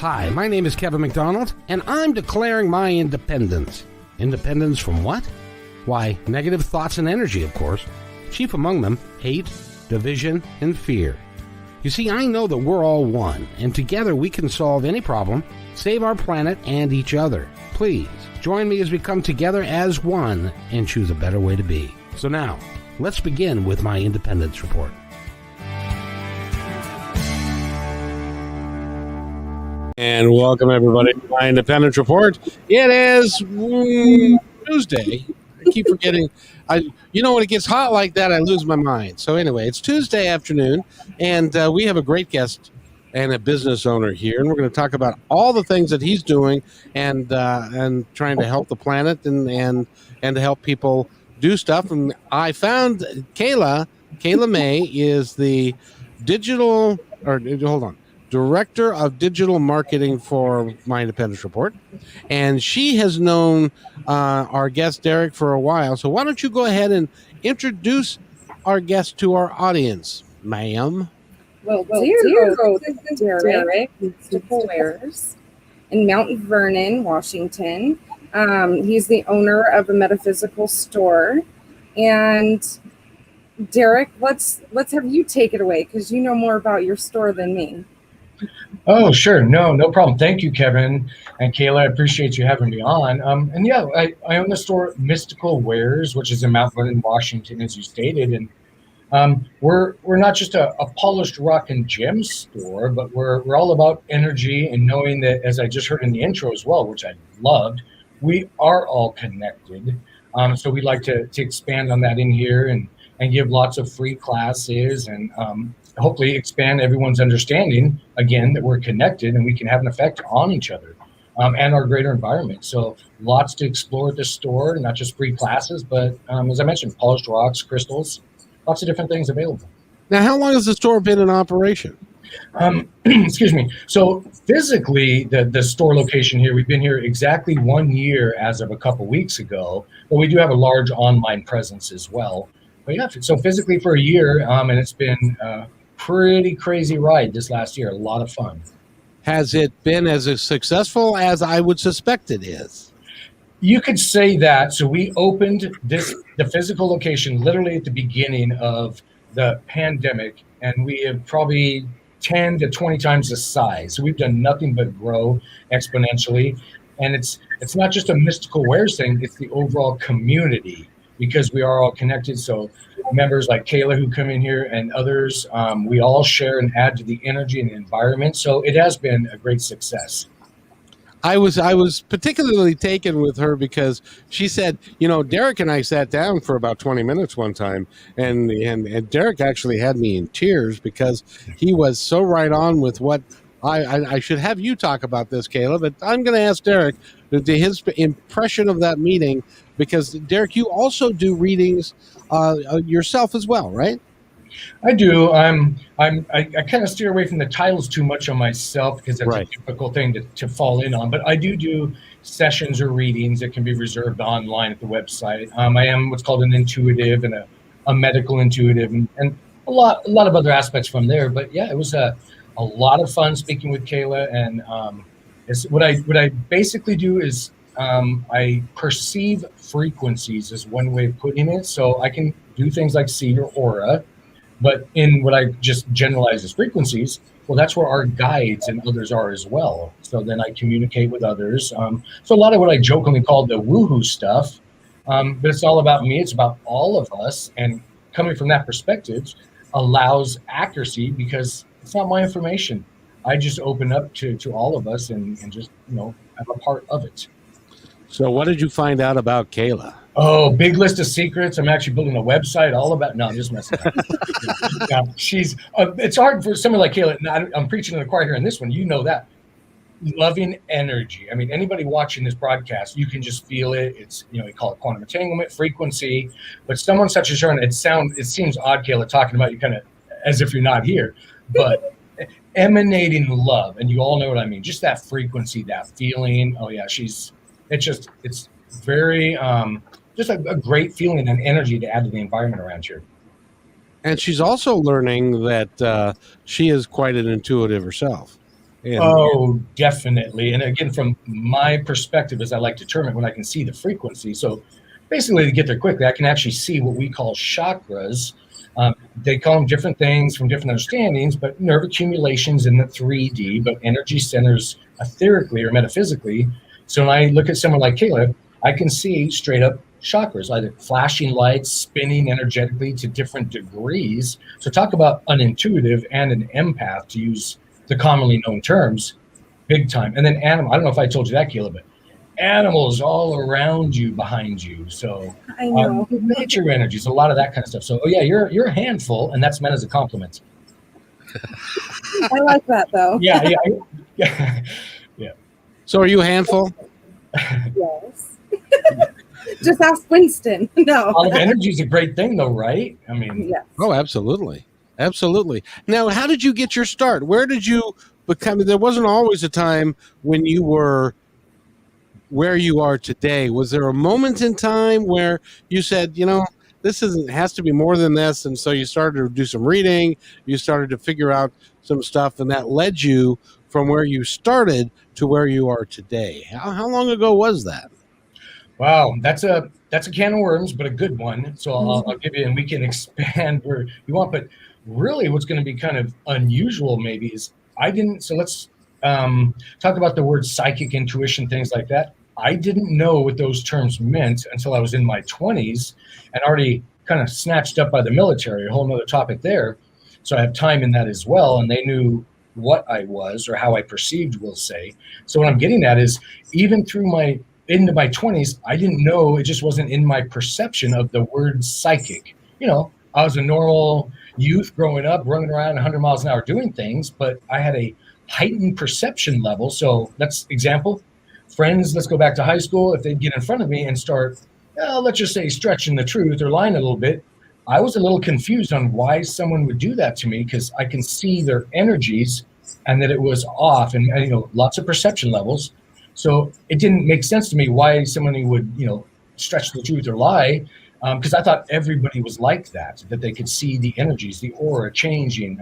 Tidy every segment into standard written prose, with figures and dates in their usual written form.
Hi, my name is Kevin McDonald, and I'm declaring my independence. Independence from what? Why, negative thoughts and energy, of course. Chief among them, hate, division, and fear. You see, I know that we're all one, and together we can solve any problem, save our planet and each other. Please, join me as we come together as one and choose a better way to be. So now, let's begin with my independence report. And welcome, everybody, to my Independence Report. It is Tuesday. I keep forgetting. When it gets hot like that, I lose my mind. So anyway, it's Tuesday afternoon, and we have a great guest and a business owner here, and we're going to talk about all the things that he's doing and trying to help the planet and to help people do stuff. And I found Kayla May is the Director of Digital Marketing for My Independence Report. And she has known our guest, Derek, for a while. So why don't you go ahead and introduce our guest to our audience, ma'am? Well, this is Derek Wares in Mount Vernon, Washington. He's the owner of a metaphysical store. And Derek, let's have you take it away because you know more about your store than me. Oh, sure. No problem. Thank you, Kevin and Kayla. I appreciate you having me on. I own the store Mystical Wares, which is in Mount Vernon, Washington, as you stated. And we're not just a polished rock and gem store, but we're all about energy and knowing that, as I just heard in the intro as well, which I loved, we are all connected. So we'd like to expand on that in here and give lots of free classes and hopefully expand everyone's understanding, again, that we're connected and we can have an effect on each other and our greater environment. So lots to explore at the store, not just free classes, but as I mentioned, polished rocks, crystals, lots of different things available. Now, how long has the store been in operation? Excuse me. So physically, the store location here, we've been here exactly 1 year as of a couple weeks ago, but we do have a large online presence as well. But yeah, so physically for a year, and it's been pretty crazy ride this last year. A lot of fun. Has it been as successful as I would suspect it is? You could say that. So we opened the physical location literally at the beginning of the pandemic, and we have probably 10 to 20 times the size. So we've done nothing but grow exponentially. And it's not just a Mystical Wares thing, it's the overall community, because we are all connected. So members like Kayla who come in here and others, we all share and add to the energy and the environment. So it has been a great success. I was particularly taken with her because she said, Derek and I sat down for about 20 minutes one time, and Derek actually had me in tears because he was so right on with what I should have you talk about this, Kayla, but I'm going to ask Derek his impression of that meeting, because Derek, you also do readings yourself as well, right? I do. I kind of steer away from the titles too much on myself because that's right. A difficult thing to fall in on. But I do sessions or readings that can be reserved online at the website. I am what's called an intuitive and a medical intuitive and a lot of other aspects from there. But yeah, it was a lot of fun speaking with Kayla. And what I basically do is I perceive frequencies is one way of putting it. So I can do things like see your aura. But in what I just generalize as frequencies, well, that's where our guides and others are as well. So then I communicate with others. So a lot of what I jokingly call the woohoo stuff, but it's all about me. It's about all of us. And coming from that perspective allows accuracy because it's not my information. I just open up to all of us and just, have a part of it. So what did you find out about Kayla? Oh, big list of secrets. I'm actually building a website all about. No, I'm just messing up. She's. It's hard for someone like Kayla. I'm preaching to the choir here in this one. You know that. Loving energy. I mean, anybody watching this broadcast, you can just feel it. It's we call it quantum entanglement, frequency. But someone such as her, and it seems odd, Kayla, talking about you kind of as if you're not here, but emanating love, and you all know what I mean. Just that frequency, that feeling. Oh yeah, it's very. Just a great feeling and energy to add to the environment around here. And she's also learning that she is quite an intuitive herself. Oh, definitely. And again, from my perspective, as I like to term it, when I can see the frequency. So basically, to get there quickly, I can actually see what we call chakras. They call them different things from different understandings, but nerve accumulations in the 3D, but energy centers etherically or metaphysically. So when I look at someone like Kayla, I can see straight up chakras, either flashing lights, spinning energetically to different degrees. So talk about an intuitive and an empath, to use the commonly known terms, big time. And then animal, I don't know if I told you that, Kayla, but animals all around you, behind you. So I know. nature energies, a lot of that kind of stuff. So, oh yeah, you're a handful, and that's meant as a compliment. I like that though. Yeah. So are you a handful? Yes. Just ask Winston. No. All of energy is a great thing, though, right? I mean, Yes. Oh, absolutely. Absolutely. Now, how did you get your start? Where did you become? There wasn't always a time when you were where you are today. Was there a moment in time where you said, this has to be more than this? And so you started to do some reading, you started to figure out some stuff, and that led you from where you started to where you are today. How long ago was that? wow, that's a can of worms, but a good one. So I'll give you, and we can expand where you want. But really, what's going to be kind of unusual maybe is I didn't. So let's talk about the word psychic, intuition, things like that. I didn't know what those terms meant until I was in my 20s and already kind of snatched up by the military, a whole nother topic there. So I have time in that as well. And they knew what I was or how I perceived, we'll say. So what I'm getting at is even through into my 20s, I didn't know, it just wasn't in my perception of the word psychic. I was a normal youth growing up, running around 100 miles an hour doing things, but I had a heightened perception level. So that's example. Friends, let's go back to high school. If they'd get in front of me and start, let's just say, stretching the truth or lying a little bit, I was a little confused on why someone would do that to me, because I can see their energies and that it was off, and lots of perception levels. So it didn't make sense to me why somebody would, stretch the truth or lie, because I thought everybody was like that they could see the energies, the aura changing,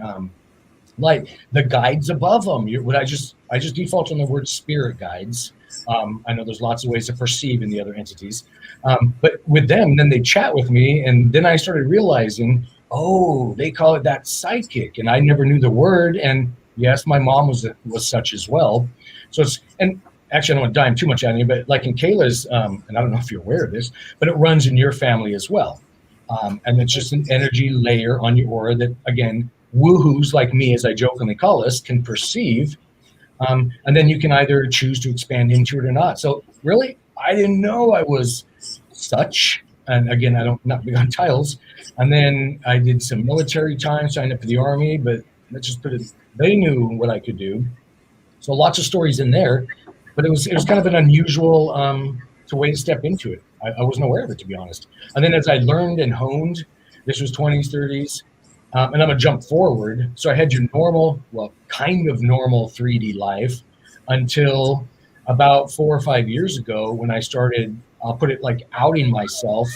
like the guides above them. I just default on the word spirit guides. I know there's lots of ways to perceive in the other entities, but with them, then they chat with me, and then I started realizing, oh, they call it that psychic, and I never knew the word. And yes, my mom was such as well. So and actually, I don't want to dime too much on you, but like in Kayla's, and I don't know if you're aware of this, but it runs in your family as well, and it's just an energy layer on your aura that, again, woohoos like me, as I jokingly call us, can perceive. And then you can either choose to expand into it or not. So really, I didn't know I was such. And again, not big on titles. And then I did some military time, signed up for the Army, but let's just put it, they knew what I could do. So lots of stories in there, but it was kind of an unusual way to step into it. I wasn't aware of it, to be honest. And then as I learned and honed, this was 20s, 30s, and I'm gonna jump forward. So I had your kind of normal 3D life until about 4 or 5 years ago when I started, I'll put it like outing myself,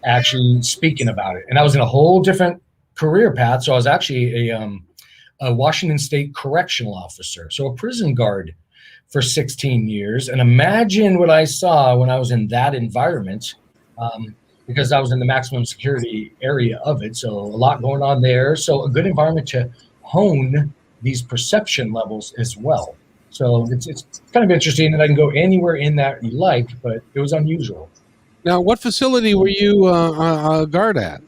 actually speaking about it. And I was in a whole different career path. So I was actually a Washington State correctional officer, so a prison guard for 16 years. And imagine what I saw when I was in that environment. Because I was in the maximum security area of it. So a lot going on there. So a good environment to hone these perception levels as well. So it's kind of interesting that I can go anywhere in that you like, but it was unusual. Now, what facility were you a guard at?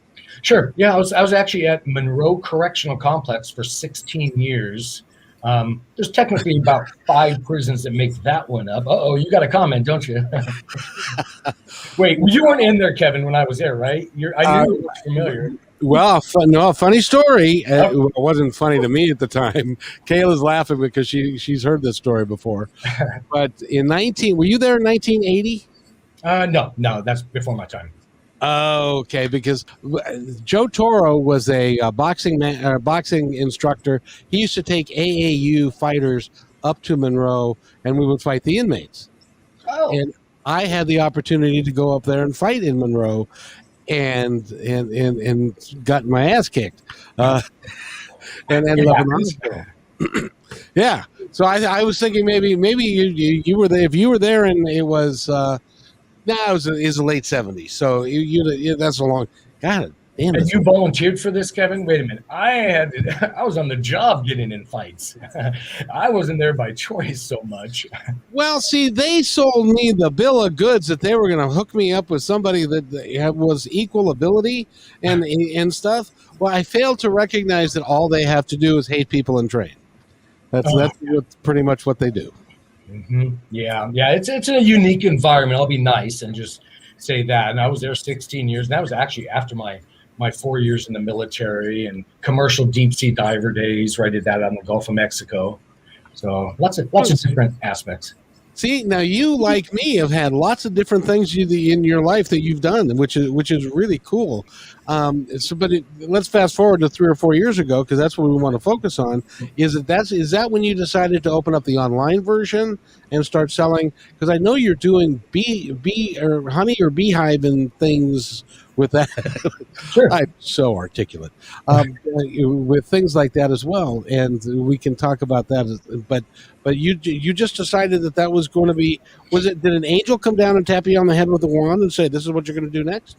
Sure. Yeah, I was actually at Monroe Correctional Complex for 16 years. There's technically about 5 prisons that make that one up. Uh-oh, you got a comment, don't you? Wait, you weren't in there, Kevin, when I was there, right? I knew it was familiar. Well, funny story. It wasn't funny to me at the time. Kayla's laughing because she's heard this story before. But were you there in 1980? No, that's before my time. Okay, because Joe Toro was a boxing instructor. He used to take AAU fighters up to Monroe, and we would fight the inmates. Oh. And I had the opportunity to go up there and fight in Monroe, and got my ass kicked, and ended up in the hospital. Yeah. So I was thinking maybe you were there. If you were there and it was it was the late 70s. So that's a long. God damn And it. you volunteered for this, Kevin? Wait a minute. I was on the job getting in fights. I wasn't there by choice so much. Well, see, they sold me the bill of goods that they were going to hook me up with somebody that was equal ability and stuff. Well, I failed to recognize that all they have to do is hate people and train. That's pretty much what they do. Mm-hmm. Yeah. It's a unique environment. I'll be nice and just say that. And I was there 16 years. And that was actually after my 4 years in the military and commercial deep sea diver days, where I did that on the Gulf of Mexico. So lots of different aspects. See, now you, like me, have had lots of different things in your life that you've done, which is really cool. Let's fast forward to 3 or 4 years ago, because that's what we want to focus on. Is that when you decided to open up the online version and start selling? Because I know you're doing bee or honey or beehive and things with that. Sure. I'm so articulate with things like that as well, and we can talk about that. But you just decided that was going to be. Did an angel come down and tap you on the head with a wand and say, "This is what you're going to do next"?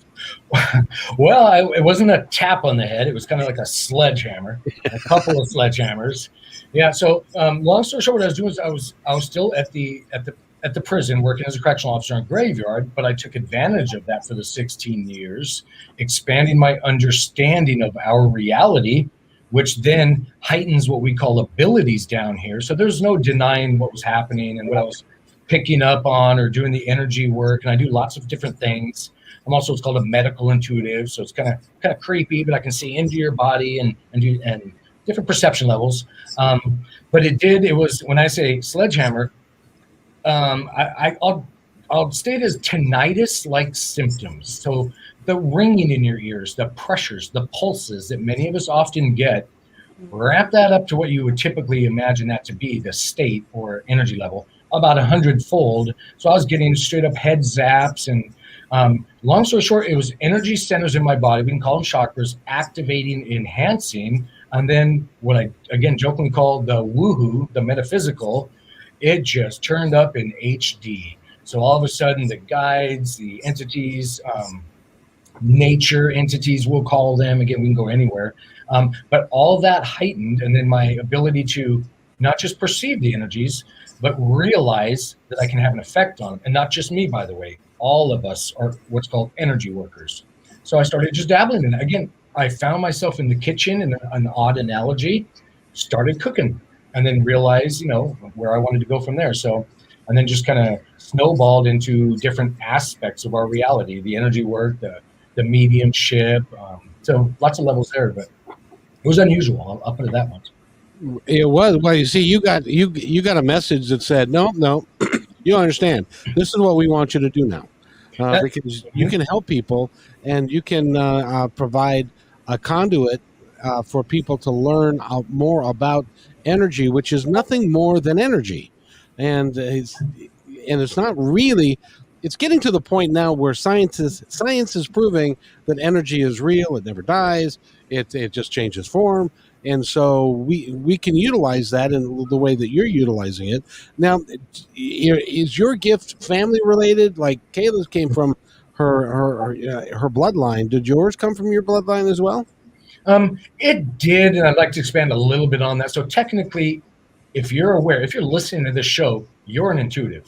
Well, it wasn't a tap on the head. It was kind of like a sledgehammer, a couple of sledgehammers. Yeah. So, long story short, what I was doing is I was still at the prison working as a correctional officer in a graveyard, but I took advantage of that for the 16 years, expanding my understanding of our reality, which then heightens what we call abilities down here. So there's no denying what was happening and what I was picking up on or doing the energy work. And I do lots of different things. I'm also what's called a medical intuitive. So it's kind of creepy, but I can see into your body and different perception levels. But it was, when I say sledgehammer, I'll state as tinnitus-like symptoms. So the ringing in your ears, the pressures, the pulses that many of us often get, wrap that up to what you would typically imagine that to be, the state or energy level, about 100-fold. So I was getting straight up head zaps, and long story short, it was energy centers in my body, we can call them chakras, activating, enhancing, and then what I, again, jokingly call the woohoo, the metaphysical, it just turned up in HD. So all of a sudden, the guides, the entities, nature entities, we'll call them. Again, we can go anywhere. But all that heightened, and then my ability to not just perceive the energies, but realize that I can have an effect on them. And not just me, by the way. All of us are what's called energy workers. So I started just dabbling in it. Again, I found myself in the kitchen, in an odd analogy, started cooking, and then realized, where I wanted to go from there. So, and then just kind of snowballed into different aspects of our reality, the energy work, the mediumship. So lots of levels there, but it was unusual. I'll put it that much. It was. Well, you see, you got a message that said, no, you understand. This is what we want you to do now. Because you can help people, and you can provide a conduit for people to learn more about energy, which is nothing more than energy. And it's not really, it's getting to the point now where science is proving that energy is real. It never dies. It just changes form. And so we can utilize that in the way that you're utilizing it. Now, is your gift family related? Like Kayla's came from her bloodline. Did yours come from your bloodline as well? It did, and I'd like to expand a little bit on that. So technically, if you're listening to this show, you're an intuitive.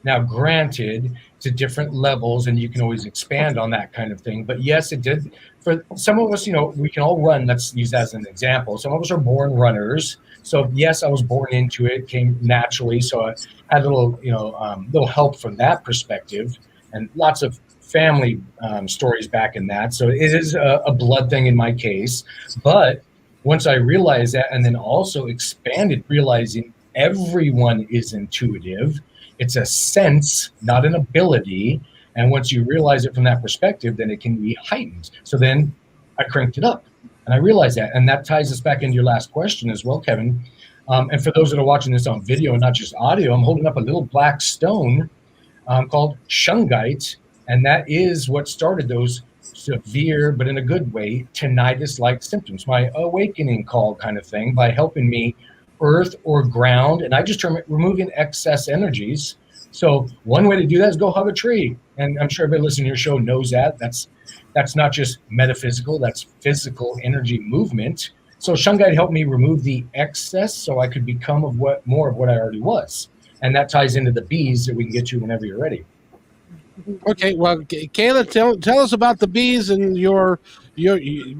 Now, granted, to different levels, and you can always expand on that kind of thing. But yes, it did. For some of us, we can all run. Let's use that as an example. Some of us are born runners. So yes, I was born into it, came naturally. So I had a little help from that perspective, and lots of family stories back in that. So it is a blood thing in my case. But once I realized that, and then also expanded, realizing everyone is intuitive, it's a sense, not an ability. And once you realize it from that perspective, then it can be heightened. So then I cranked it up, and I realized that. And that ties us back into your last question as well, Kevin. And for those that are watching this on video and not just audio, I'm holding up a little black stone called shungite. And that is what started those severe, but in a good way, tinnitus-like symptoms, my awakening call kind of thing, by helping me earth or ground, and I just term it removing excess energies. So one way to do that is go hug a tree, and I'm sure everybody listening to your show knows that. That's not just metaphysical, that's physical energy movement. So shungite helped me remove the excess so I could become more of what I already was. And that ties into the bees that we can get to whenever you're ready. Okay, well, Kayla, tell us about the bees and your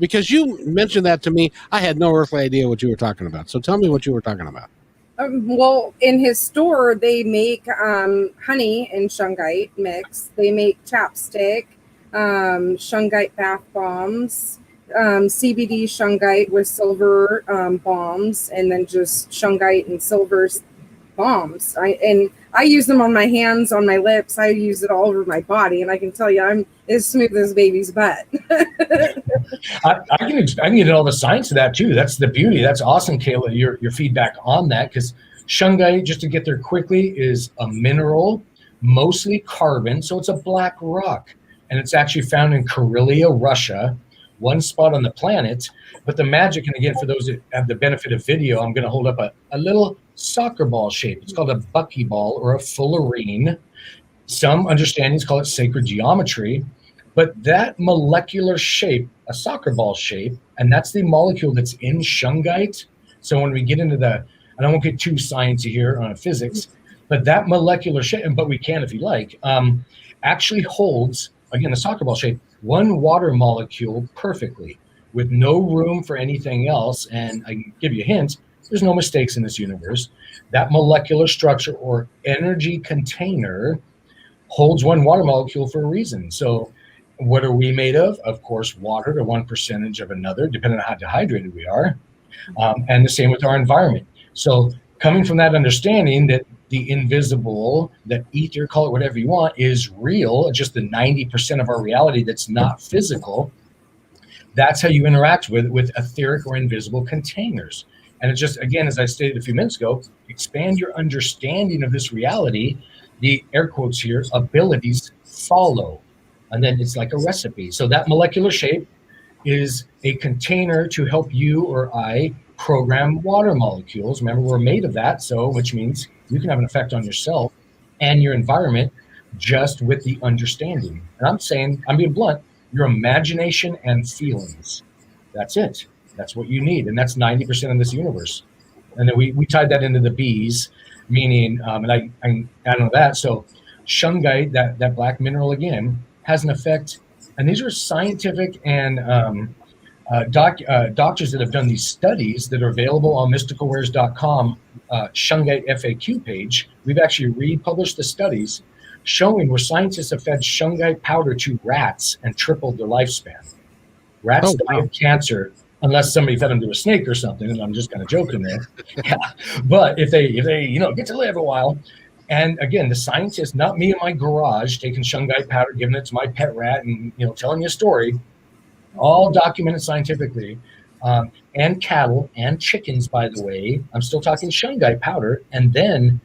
because you mentioned that to me. I had no earthly idea what you were talking about. So tell me what you were talking about. Well, in his store, they make honey and shungite mix. They make chapstick, shungite bath bombs, CBD shungite with silver bombs, and then just shungite and silver bombs. I use them on my hands, on my lips. I use it all over my body, and I can tell you, I'm as smooth as baby's butt. I can get all the science of that too. That's the beauty. That's awesome, Kayla. Your feedback on that, because shungite, just to get there quickly, is a mineral, mostly carbon, so it's a black rock, and it's actually found in Karelia, Russia, one spot on the planet. But the magic, and again, for those that have the benefit of video, I'm going to hold up a little soccer ball shape. It's called a buckyball or a fullerene. Some understandings call it sacred geometry, but that molecular shape, a soccer ball shape, and that's the molecule that's in shungite. So when we get into and I won't get too sciencey here on physics, but that molecular shape, but we can if you like, actually holds, again, the soccer ball shape, one water molecule perfectly with no room for anything else. And I can give you a hint, there's no mistakes in this universe. That molecular structure or energy container holds one water molecule for a reason. So what are we made of? Of course, water to one percentage of another, depending on how dehydrated we are. And the same with our environment. So coming from that understanding that the invisible, that ether, call it whatever you want, is real, just the 90% of our reality that's not physical, that's how you interact with etheric or invisible containers. And it's just, again, as I stated a few minutes ago, expand your understanding of this reality. The air quotes here, abilities follow. And then it's like a recipe. So that molecular shape is a container to help you or I program water molecules. Remember, we're made of that. So, which means you can have an effect on yourself and your environment just with the understanding. And I'm saying, I'm being blunt, your imagination and feelings. That's it. That's what you need. And that's 90% of this universe. And then we tied that into the bees, meaning, and I add on that. So shungite, that black mineral again, has an effect. And these are scientific and doctors that have done these studies that are available on mysticalwares.com shungite FAQ page. We've actually republished the studies showing where scientists have fed shungite powder to rats and tripled their lifespan. Rats die of cancer unless somebody fed them to a snake or something, and I'm just kind of joking there. Yeah. But if they get to live a while, and again, the scientist, not me in my garage taking shungite powder, giving it to my pet rat, and telling you a story, all documented scientifically, and cattle and chickens, by the way. I'm still talking shungite powder, and then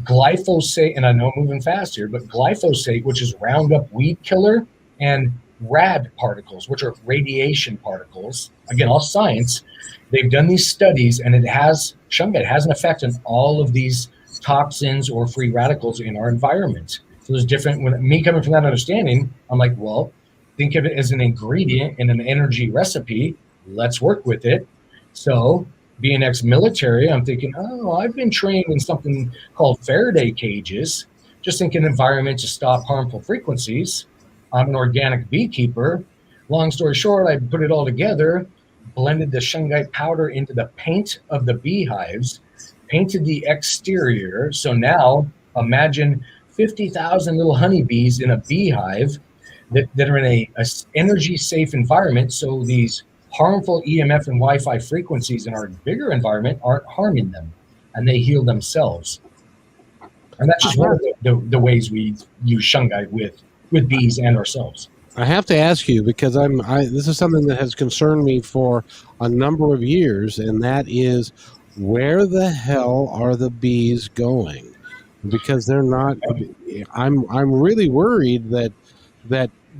glyphosate, and I know I'm moving fast here, but glyphosate, which is Roundup weed killer, and rad particles, which are radiation particles. Again, all science. They've done these studies, and shungite has an effect on all of these toxins or free radicals in our environment. So there's different, when me coming from that understanding, I'm like, well, think of it as an ingredient in an energy recipe. Let's work with it. So being ex-military, I'm thinking, I've been trained in something called Faraday cages, just thinking environment to stop harmful frequencies. I'm an organic beekeeper. Long story short, I put it all together, blended the shungite powder into the paint of the beehives, painted the exterior. So now imagine 50,000 little honeybees in a beehive that are in a energy safe environment. So these harmful EMF and Wi-Fi frequencies in our bigger environment aren't harming them, and they heal themselves. And that's just one of the ways we use shungite with bees and ourselves. I have to ask you, because this is something that has concerned me for a number of years, and that is, where the hell are the bees going? Because they're not. I'm really worried that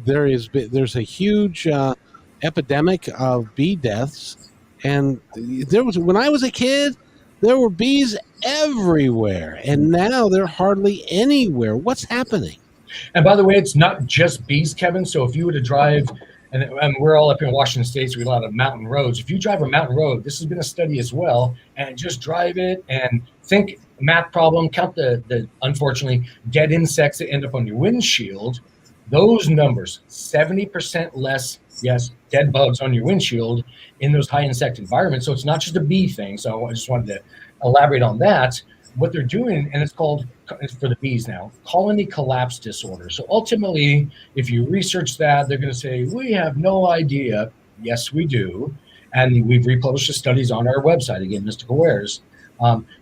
there's a huge epidemic of bee deaths, and when I was a kid, there were bees everywhere, and now they're hardly anywhere. What's happening? And by the way, it's not just bees, Kevin. So if you were to drive, and we're all up in Washington State, so we have a lot of mountain roads. If you drive a mountain road, this has been a study as well, and just drive it and think math problem, count the unfortunately dead insects that end up on your windshield. Those numbers, 70% less, yes, dead bugs on your windshield in those high insect environments. So it's not just a bee thing. So I just wanted to elaborate on that. What they're doing, and it's for the bees now, colony collapse disorder. So ultimately, if you research that, they're going to say, we have no idea. Yes, we do. And we've republished the studies on our website, again, Mystical Wares,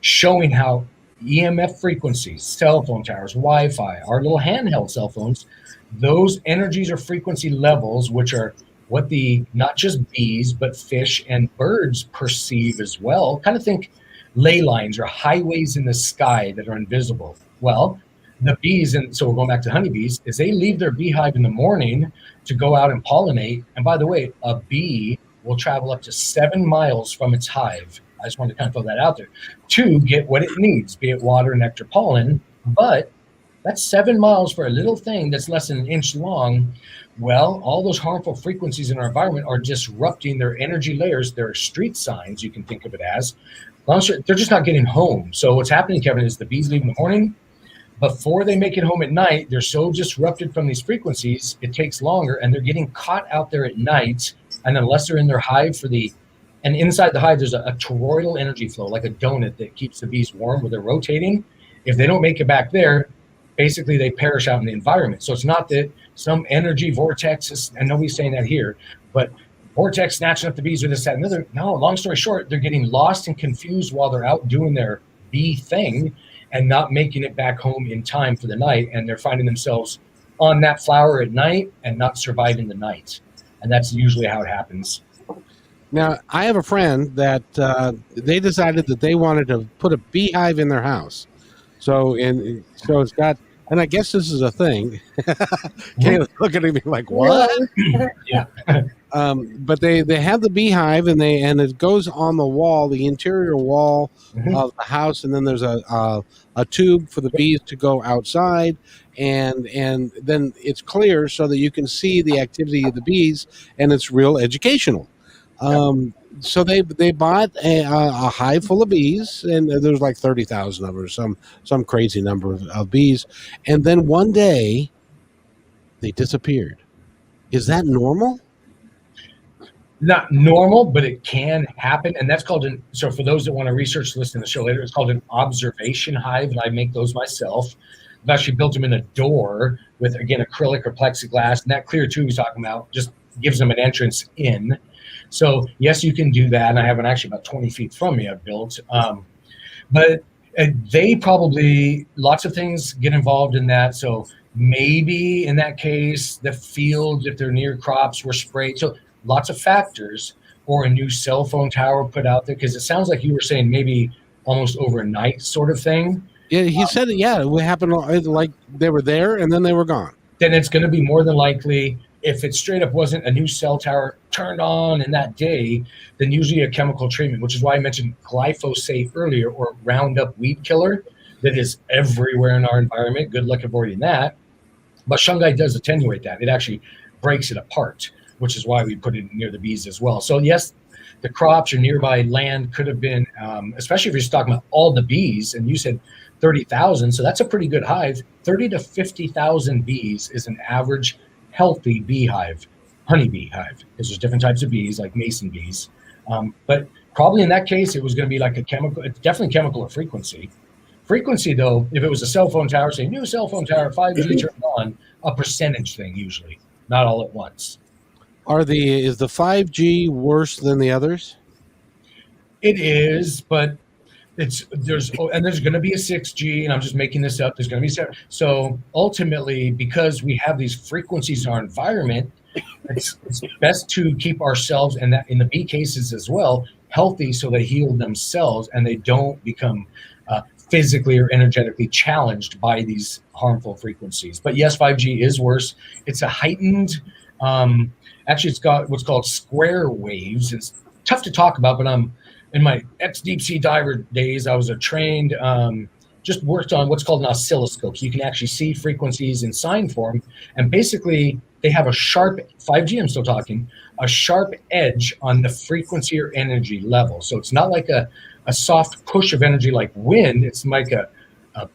showing how EMF frequencies, cell phone towers, Wi-Fi, our little handheld cell phones, those energies or frequency levels, which are what the not just bees, but fish and birds perceive as well. Kind of think ley lines or highways in the sky that are invisible. Well, the bees, and so we're going back to honeybees, is they leave their beehive in the morning to go out and pollinate. And by the way, a bee will travel up to 7 miles from its hive. I just wanted to kind of throw that out there to get what it needs, be it water, nectar, pollen. But that's 7 miles for a little thing that's less than an inch long. Well, all those harmful frequencies in our environment are disrupting their energy layers. There are street signs, you can think of it as. They're just not getting home. So what's happening, Kevin, is the bees leave in the morning. Before they make it home at night, they're so disrupted from these frequencies, it takes longer, and they're getting caught out there at night. And unless they're in their hive and inside the hive, there's a toroidal energy flow, like a donut that keeps the bees warm where they're rotating. If they don't make it back there, basically they perish out in the environment. So it's not that some energy vortex, and nobody's saying that here, but vortex snatching up the bees or this, that, and another. No, long story short, they're getting lost and confused while they're out doing their bee thing and not making it back home in time for the night. And they're finding themselves on that flower at night and not surviving the night. And that's usually how it happens. Now, I have a friend that they decided that they wanted to put a beehive in their house. So it's got, and I guess this is a thing. Kayla's looking at me like, what? Yeah. But they have the beehive, and it goes on the wall, the interior wall of the house, and then there's a tube for the bees to go outside, and then it's clear so that you can see the activity of the bees, and it's real educational. So they bought a hive full of bees, and there's like 30,000 of them, some crazy number of bees, and then one day they disappeared. Is that normal? Not normal, but it can happen. And that's called so for those that want to research, listen to the show later, it's called an observation hive. And I make those myself. I've actually built them in a door with, again, acrylic or plexiglass. And that clear tube he's talking about just gives them an entrance in. So yes, you can do that. And I have one actually about 20 feet from me I've built. But they probably, lots of things get involved in that. So maybe in that case, the fields, if they're near crops, were sprayed. So lots of factors, or a new cell phone tower put out there, because it sounds like you were saying maybe almost overnight sort of thing. Yeah, he said it. Yeah, it would happen like they were there and then they were gone. Then it's going to be more than likely, if it straight up wasn't a new cell tower turned on in that day, then usually a chemical treatment, which is why I mentioned glyphosate earlier, or Roundup weed killer that is everywhere in our environment. Good luck avoiding that. But shungite does attenuate that. It actually breaks it apart, which is why we put it near the bees as well. So yes, the crops or nearby land could have been, especially if you're just talking about all the bees, and you said 30,000, so that's a pretty good hive. 30 to 50,000 bees is an average healthy beehive, honeybee hive, because there's different types of bees, like mason bees. But probably in that case, it was going to be like a chemical, it's definitely chemical or frequency. Frequency, though, if it was a cell phone tower, say new cell phone tower, 5G turned on, a percentage thing usually, not all at once. Is the 5G worse than the others? It is, but there's going to be a 6G, and I'm just making this up. There's going to be so ultimately, because we have these frequencies in our environment, it's best to keep ourselves, and that in the bee cases as well, healthy, so they heal themselves and they don't become physically or energetically challenged by these harmful frequencies. But yes, 5G is worse. It's a heightened. Actually, it's got what's called square waves. It's tough to talk about, but in my ex-deep sea diver days, I was a trained, just worked on what's called an oscilloscope. So you can actually see frequencies in sine form. And basically, they have a sharp, 5G, I'm still talking, a sharp edge on the frequency or energy level. So it's not like a soft push of energy like wind. It's like a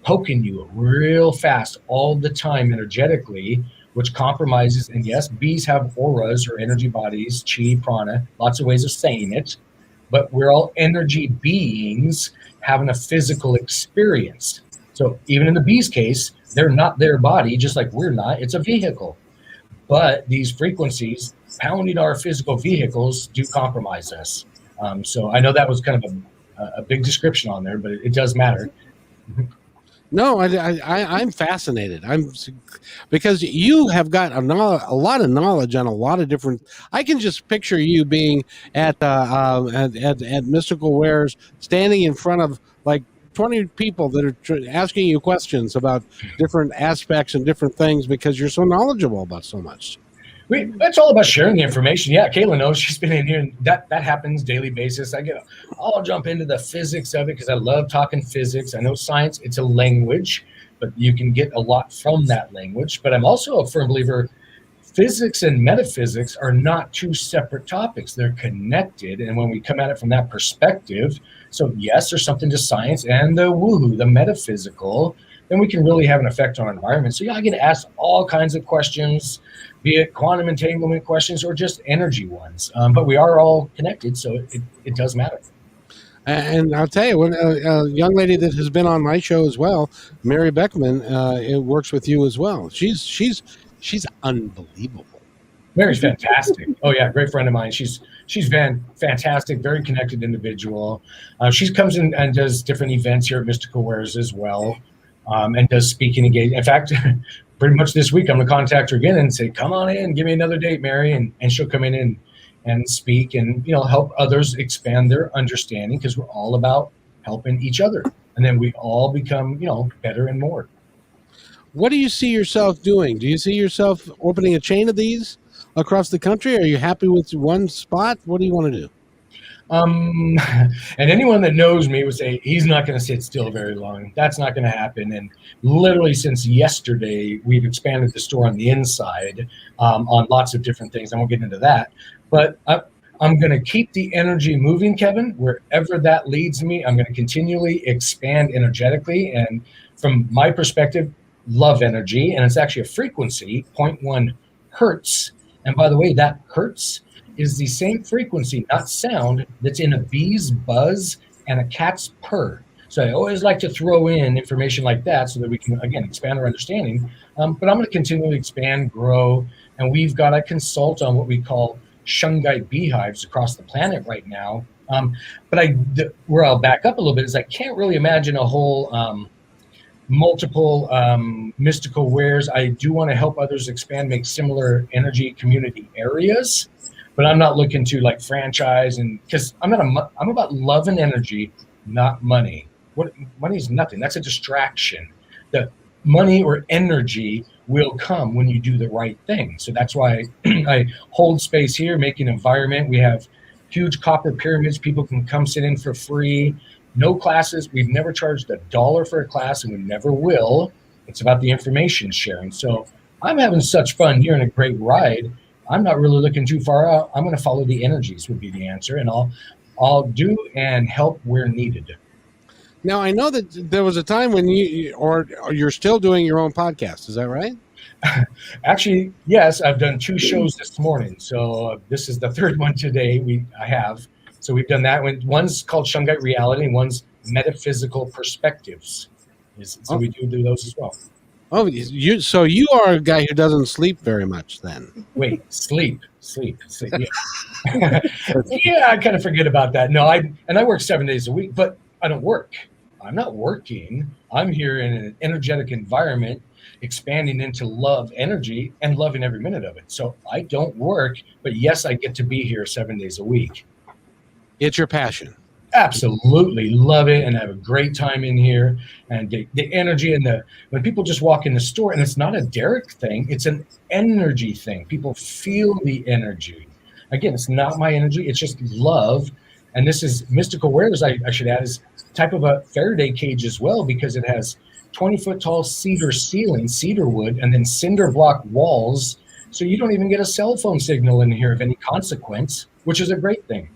poking you real fast all the time energetically, which compromises. And yes, bees have auras or energy bodies, chi, prana, lots of ways of saying it. But we're all energy beings having a physical experience. So even in the bee's case, they're not their body, just like we're not. It's a vehicle. But these frequencies pounding our physical vehicles do compromise us. So I know that was kind of a big description on there, but it does matter. No, I'm fascinated. Because you have got a lot of knowledge on a lot of different. I can just picture you being at Mystical Wares, standing in front of like 20 people that are asking you questions about different aspects and different things because you're so knowledgeable about so much. It's all about sharing the information. Yeah, Kayla knows. She's been in here, and that happens daily basis. I'll jump into the physics of it because I love talking physics. I know science, it's a language, but you can get a lot from that language. But I'm also a firm believer physics and metaphysics are not two separate topics. They're connected. And when we come at it from that perspective, so yes, there's something to science and the woohoo, the metaphysical, then we can really have an effect on our environment. So yeah, I get asked all kinds of questions, be it quantum entanglement questions or just energy ones. But we are all connected, so it does matter. And I'll tell you, when a young lady that has been on my show as well, Mary Beckman, it works with you as well. She's unbelievable. Mary's fantastic. Oh yeah, great friend of mine. She's fantastic, very connected individual. She comes in and does different events here at Mystical Wares as well, and does speaking engagement. In fact, pretty much this week I'm gonna contact her again and say, "Come on in, give me another date, Mary," and she'll come in and speak and help others expand their understanding because we're all about helping each other, and then we all become better and more. What do you see yourself doing? Do you see yourself opening a chain of these across the country? Are you happy with one spot? What do you want to do? And anyone that knows me would say he's not going to sit still very long. That's not going to happen. And literally since yesterday, we've expanded the store on the inside on lots of different things. I won't get into that, but I'm going to keep the energy moving, Kevin, wherever that leads me. I'm going to continually expand energetically. And from my perspective, love energy, and it's actually a frequency, 0.1 hertz. And by the way, that hertz is the same frequency, not sound, that's in a bee's buzz and a cat's purr. So I always like to throw in information like that so that we can, again, expand our understanding. But I'm going to continually expand, grow, and we've got to consult on what we call shungite beehives across the planet right now. But where I'll back up a little bit is I can't really imagine a whole multiple Mystical Wares. I do want to help others expand, make similar energy community areas, but I'm not looking to like franchise, and because I'm about love and energy, not money. Money is nothing. That's a distraction. The money or energy will come when you do the right thing. So that's why I hold space here, make an environment. We have huge copper pyramids. People can come sit in for free. No classes. We've never charged $1 for a class, and we never will. It's about the information sharing. So I'm having such fun here and a great ride. I'm not really looking too far out. I'm going to follow the energies would be the answer, and I'll do and help where needed. Now, I know that there was a time when you're still doing your own podcast. Is that right? Actually, yes. I've done 2 shows this morning. So this is the 3rd one today I have. So we've done that one. One's called Shungite Reality, and one's Metaphysical Perspectives. So we do those as well. Oh, so you are a guy who doesn't sleep very much then. Wait, sleep. Yeah. Yeah, I kind of forget about that. No, I work 7 days a week, but I don't work. I'm not working. I'm here in an energetic environment, expanding into love energy and loving every minute of it. So I don't work, but yes, I get to be here 7 days a week. It's your passion. Absolutely love it, and I have a great time in here. And the energy and when people just walk in the store, and it's not a Derek thing, it's an energy thing. People feel the energy. Again, it's not my energy, it's just love And this is mystical wares, I should add, is type of a Faraday cage as well, because it has 20-foot tall cedar ceiling, cedar wood, and then cinder block walls. So you don't even get a cell phone signal in here of any consequence, which is a great thing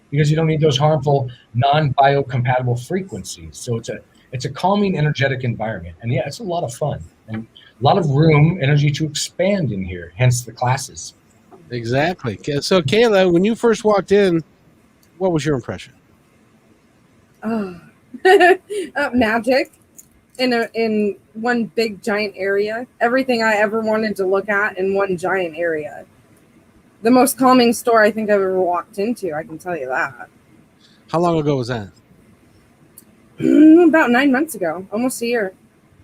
because you don't need those harmful non-biocompatible frequencies. So it's a calming, energetic environment. And yeah, it's a lot of fun and a lot of room, energy to expand in here, hence the classes. Exactly. So Kayla, when you first walked in, what was your impression? Magic in one big giant area. Everything I ever wanted to look at in one giant area. The most calming store I think I've ever walked into, I can tell you that. How long ago was that? About 9 months ago, almost a year.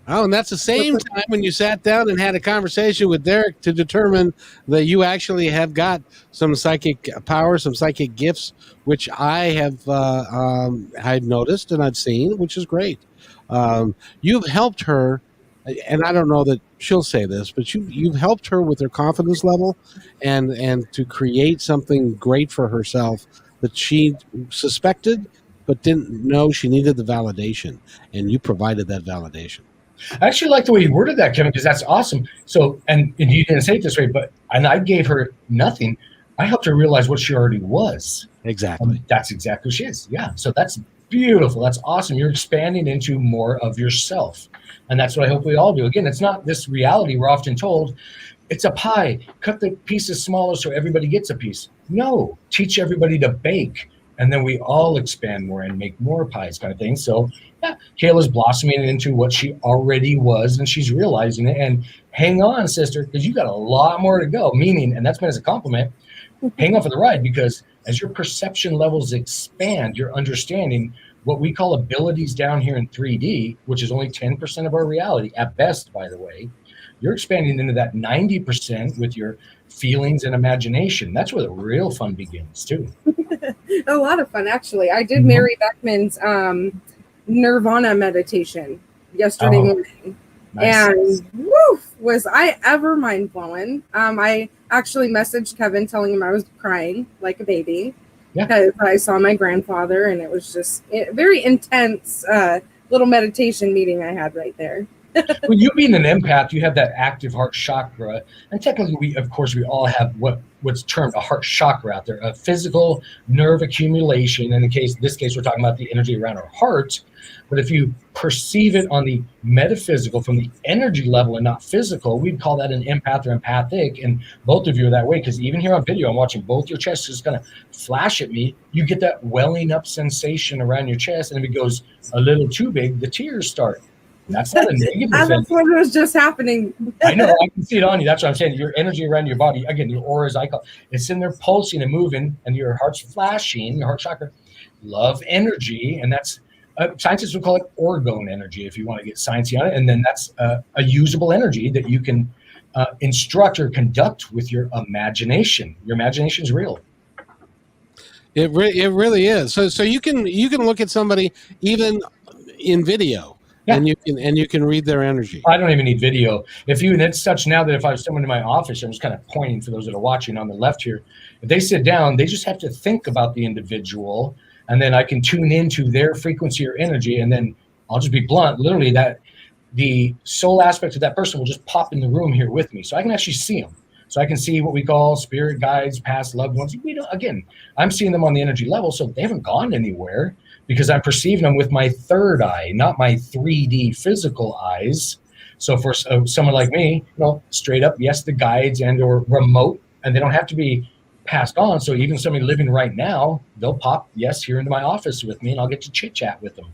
Oh, and that's the same time when you sat down and had a conversation with Derek to determine that you actually have got some psychic power, some psychic gifts, which I have I've noticed and I've seen, which is great. You've helped her, and I don't know that she'll say this, but you've helped her with her confidence level and to create something great for herself that she suspected but didn't know she needed the validation, and you provided that validation. I actually like the way you worded that, Kevin, because that's awesome. So, and you didn't say it this way, and I gave her nothing. I helped her realize what she already was. Exactly. That's exactly what she is. Yeah. So that's beautiful. That's awesome. You're expanding into more of yourself. And that's what I hope we all do. Again, it's not this reality we're often told. It's a pie. Cut the pieces smaller so everybody gets a piece. No. Teach everybody to bake. And then we all expand more and make more pies kind of thing. So yeah, Kayla's blossoming into what she already was, and she's realizing it. And hang on, sister, because you got a lot more to go. Meaning, and that's meant as a compliment, hang on for the ride, because as your perception levels expand, you're understanding what we call abilities down here in 3D, which is only 10% of our reality at best, by the way. You're expanding into that 90% with your feelings and imagination. That's where the real fun begins, too. A lot of fun, actually. I did Mary Beckman's Nirvana meditation yesterday morning. Nice. And woof, was I ever mind blown. I actually messaged Kevin telling him I was crying like a baby because I saw my grandfather, and it was just a very intense little meditation meeting I had right there. Well, you being an empath, you have that active heart chakra, and technically, we all have what's termed a heart chakra out there, a physical nerve accumulation. In this case, we're talking about the energy around our heart. But if you perceive it on the metaphysical, from the energy level and not physical, we'd call that an empath or empathic. And both of you are that way, because even here on video, I'm watching both your chests just kind of flash at me. You get that welling up sensation around your chest, and if it goes a little too big, the tears start. That's not a negative thing. That's what was just happening. I know. I can see it on you. That's what I'm saying. Your energy around your body, again, your aura, as I call it, it's in there pulsing and moving, and your heart's flashing, your heart chakra. Love energy, and that's scientists would call it orgone energy if you want to get sciencey on it. And then that's a usable energy that you can instruct or conduct with your imagination. Your imagination is real. It really is. So you can look at somebody even in video. Yeah. And you can read their energy. I don't even need video. And it's such now that if I was someone in my office, I'm just kind of pointing for those that are watching on the left here. If they sit down, they just have to think about the individual, and then I can tune into their frequency or energy, and then I'll just be blunt. Literally, that the soul aspect of that person will just pop in the room here with me, so I can actually see them. So I can see what we call spirit guides, past loved ones. Again, I'm seeing them on the energy level, so they haven't gone anywhere, because I'm perceiving them with my third eye, not my 3D physical eyes. So for someone like me, straight up, yes, the guides and or remote, and they don't have to be passed on. So even somebody living right now, they'll pop, yes, here into my office with me, and I'll get to chit chat with them.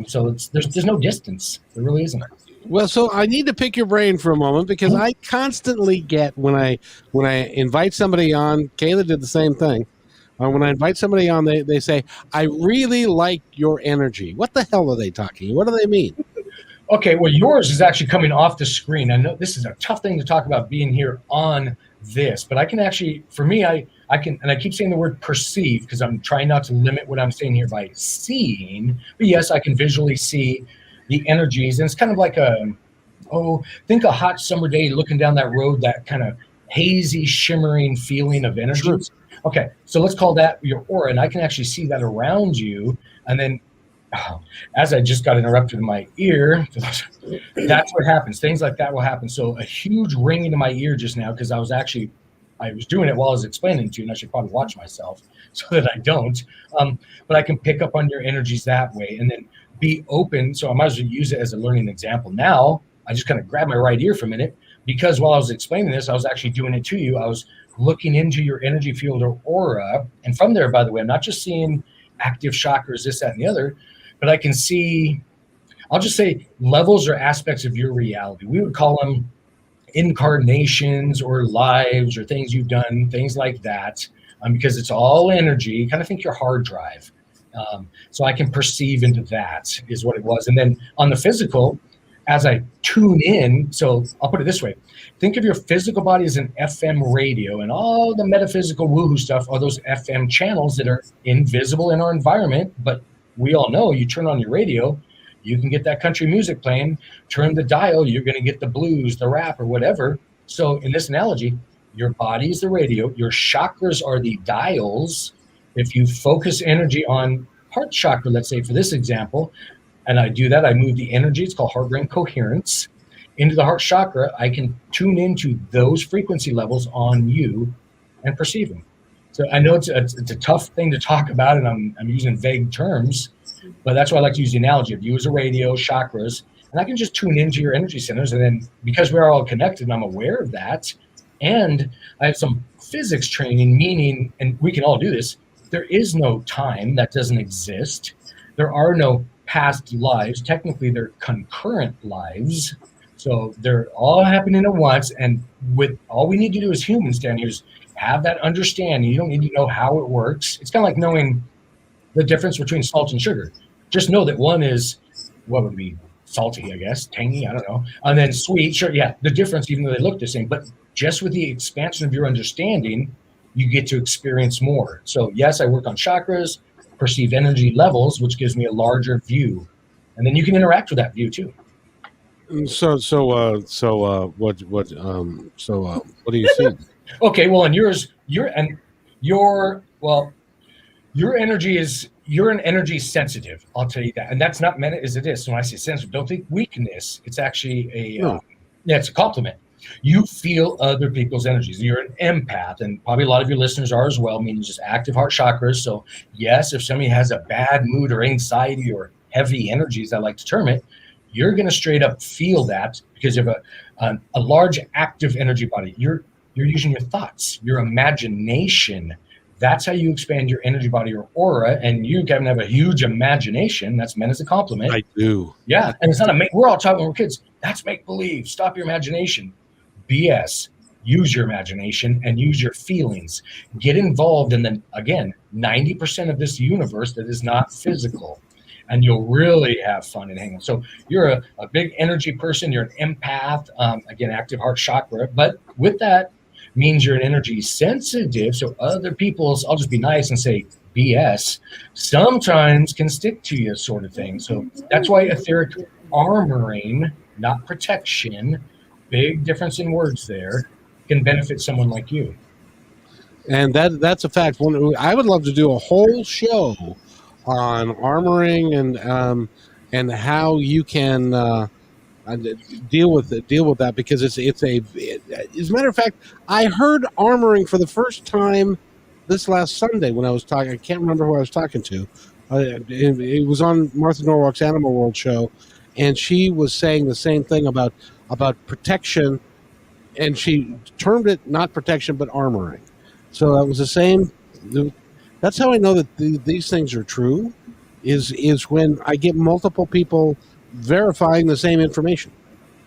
So there's no distance. There really isn't. Well, so I need to pick your brain for a moment, because I constantly get when I invite somebody on, Kayla did the same thing. When I invite somebody on, they say, I really like your energy. What the hell are they talking? What do they mean? Okay, well, yours is actually coming off the screen. I know this is a tough thing to talk about being here on this, but I can actually, for me, I can, and I keep saying the word perceive because I'm trying not to limit what I'm saying here by seeing, but yes, I can visually see the energies. And it's kind of like think a hot summer day looking down that road, that kind of hazy, shimmering feeling of energy. Sure. Okay, so let's call that your aura, and I can actually see that around you. And then, as I just got interrupted in my ear, that's what happens. Things like that will happen. So a huge ringing in my ear just now because I was doing it while I was explaining to you, and I should probably watch myself so that I don't. But I can pick up on your energies that way, and then be open. So I might as well use it as a learning example. Now I just kind of grabbed my right ear for a minute because while I was explaining this, I was actually doing it to you. I was looking into your energy field or aura. And from there, by the way, I'm not just seeing active chakras, this, that, and the other, but I can see, I'll just say levels or aspects of your reality. We would call them incarnations or lives or things you've done, things like that, because it's all energy. Kind of think your hard drive. So I can perceive into that is what it was. And then on the physical, as I tune in, so I'll put it this way. Think of your physical body as an FM radio, and all the metaphysical woohoo stuff are those FM channels that are invisible in our environment. But we all know you turn on your radio, you can get that country music playing, turn the dial, you're going to get the blues, the rap, or whatever. So in this analogy, your body is the radio, your chakras are the dials. If you focus energy on heart chakra, let's say for this example, and I do that, I move the energy, it's called heart brain coherence, into the heart chakra, I can tune into those frequency levels on you and perceive them. So I know it's a tough thing to talk about, and I'm using vague terms, but that's why I like to use the analogy of you as a radio, chakras, and I can just tune into your energy centers. And then because we're all connected and I'm aware of that, and I have some physics training, meaning, and we can all do this, there is no time that doesn't exist. There are no past lives. Technically, they're concurrent lives. So they're all happening at once. And with all we need to do as humans down here is have that understanding. You don't need to know how it works. It's kind of like knowing the difference between salt and sugar. Just know that one is, what would it be? Salty, I guess, tangy, I don't know. And then sweet, sure, yeah, the difference, even though they look the same. But just with the expansion of your understanding, you get to experience more. So yes, I work on chakras, perceive energy levels, which gives me a larger view. And then you can interact with that view too. So what do you see? Okay, well, and your energy is, you're an energy sensitive. I'll tell you that, and that's not meant as it is. So when I say sensitive, don't think weakness. It's actually it's a compliment. You feel other people's energies. You're an empath, and probably a lot of your listeners are as well, meaning just active heart chakras. So yes, if somebody has a bad mood or anxiety or heavy energies, I like to term it, you're going to straight up feel that because you have a large active energy body. You're using your thoughts, your imagination. That's how you expand your energy body or aura. And you, Kevin, have a huge imagination. That's meant as a compliment. I do. Yeah. And it's not we're all talking when we're kids. That's make believe. Stop your imagination. BS. Use your imagination and use your feelings. Get involved in the, again, 90% of this universe that is not physical. And you'll really have fun and hang out. So you're a big energy person. You're an empath. Again, active heart chakra. But with that means you're an energy sensitive. So other people's, I'll just be nice and say BS, sometimes can stick to you sort of thing. So that's why etheric armoring, not protection, big difference in words there, can benefit someone like you. And that's a fact. I would love to do a whole show on armoring and how you can deal with that, because it's as a matter of fact, I heard armoring for the first time this last Sunday when I was talking. I can't remember who I was talking to. It was on Martha Norwalk's Animal World show, and she was saying the same thing about protection, and she termed it not protection but armoring. So that was the same. That's how I know that these things are true, is when I get multiple people verifying the same information.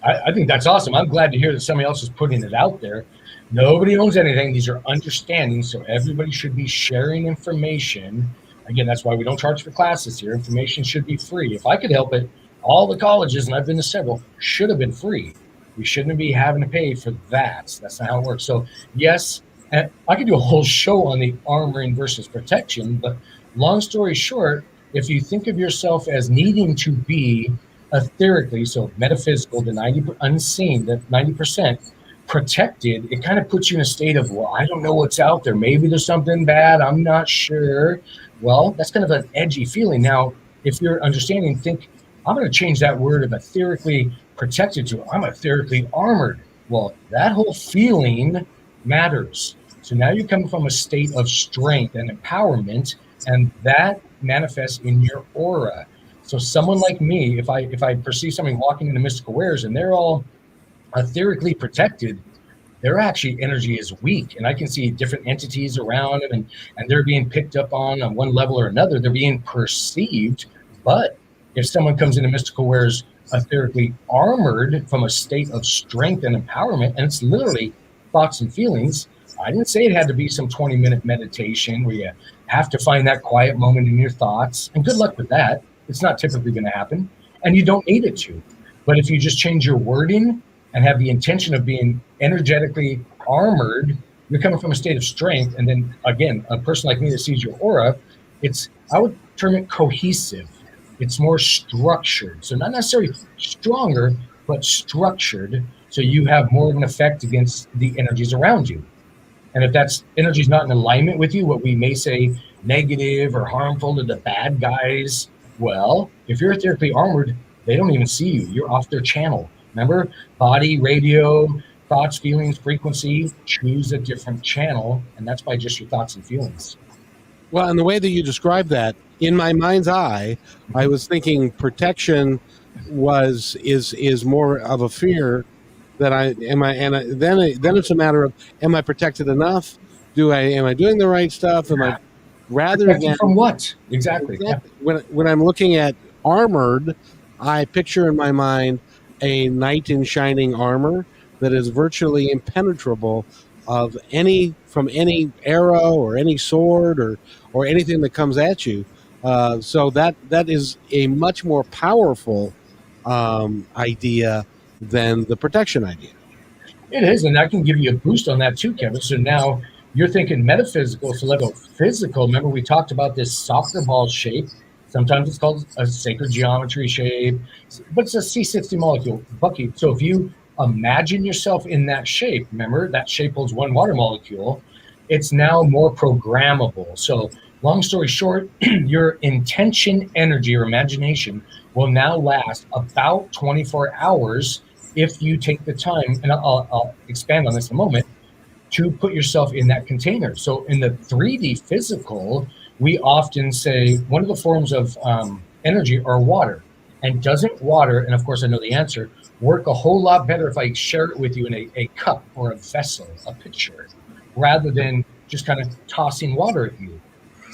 I think that's awesome. I'm glad to hear that somebody else is putting it out there. Nobody owns anything. These are understandings, so everybody should be sharing information. Again, that's why we don't charge for classes here. Information should be free. If I could help it, all the colleges, and I've been to several, should have been free. We shouldn't be having to pay for that. That's not how it works. So yes, and I could do a whole show on the armoring versus protection, but long story short, if you think of yourself as needing to be etherically, so metaphysical, the 90 unseen, the 90%, protected, it kind of puts you in a state of, well, I don't know what's out there. Maybe there's something bad. I'm not sure. Well, that's kind of an edgy feeling. Now, if you're understanding, think, I'm going to change that word of etherically protected to I'm etherically armored. Well, that whole feeling matters. So now you're coming from a state of strength and empowerment, and that manifests in your aura. So someone like me, if I perceive somebody walking into mystical wares and they're all etherically protected, their actually energy is weak, and I can see different entities around them, and they're being picked up on one level or another. They're being perceived. But if someone comes into mystical wares etherically armored from a state of strength and empowerment, and it's literally thoughts and feelings, I didn't say it had to be some 20-minute meditation where you have to find that quiet moment in your thoughts, and good luck with that. It's not typically going to happen, and you don't need it to. But if you just change your wording and have the intention of being energetically armored, you're coming from a state of strength. And then again, a person like me that sees your aura, I would term it cohesive. It's more structured. So not necessarily stronger, but structured. So you have more of an effect against the energies around you. And if that's energy is not in alignment with you, what we may say negative or harmful to the bad guys, well, if you're etherically armored, they don't even see you. You're off their channel. Remember, body, radio, thoughts, feelings, frequency, choose a different channel. And that's by just your thoughts and feelings. Well, and the way that you described that, in my mind's eye, I was thinking protection is more of a fear that then it's a matter of, am I protected enough? Am I doing the right stuff? Am I rather protected than from what? Exactly. Yeah. When I'm looking at armored, I picture in my mind a knight in shining armor that is virtually impenetrable from any arrow or any sword or anything that comes at you. So that is a much more powerful idea than the protection idea. It is, and I can give you a boost on that too, Kevin. So now you're thinking metaphysical, so let's go physical. Remember, we talked about this soccer ball shape. Sometimes it's called a sacred geometry shape, but it's a C60 molecule, Bucky. So if you imagine yourself in that shape, remember that shape holds one water molecule, it's now more programmable. So long story short, your intention energy or imagination will now last about 24 hours if you take the time, and I'll expand on this in a moment, to put yourself in that container. So in the 3D physical, we often say one of the forms of energy are water. And doesn't water, and of course I know the answer, work a whole lot better if I share it with you in a cup or a vessel, a pitcher, rather than just kind of tossing water at you?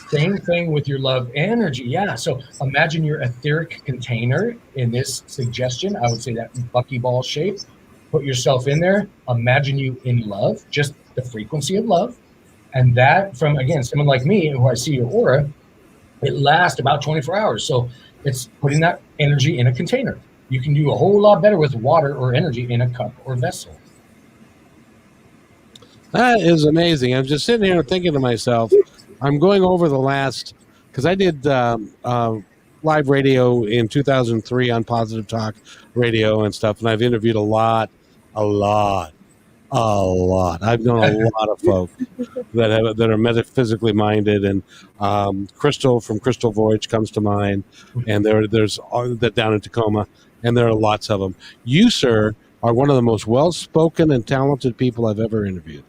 Same thing with your love energy. Yeah. So imagine your etheric container in this suggestion. I would say that buckyball shape. Put yourself in there. Imagine you in love, just the frequency of love. And that from, again, someone like me, who I see your aura, it lasts about 24 hours. So it's putting that energy in a container. You can do a whole lot better with water or energy in a cup or vessel. That is amazing. I'm just sitting here thinking to myself, I'm going over the last, because I did live radio in 2003 on Positive Talk Radio and stuff, and I've interviewed a lot. I've known a lot of folk that are metaphysically minded, and Crystal from Crystal Voyage comes to mind, and there's that down in Tacoma, and there are lots of them. You, sir, are one of the most well-spoken and talented people I've ever interviewed.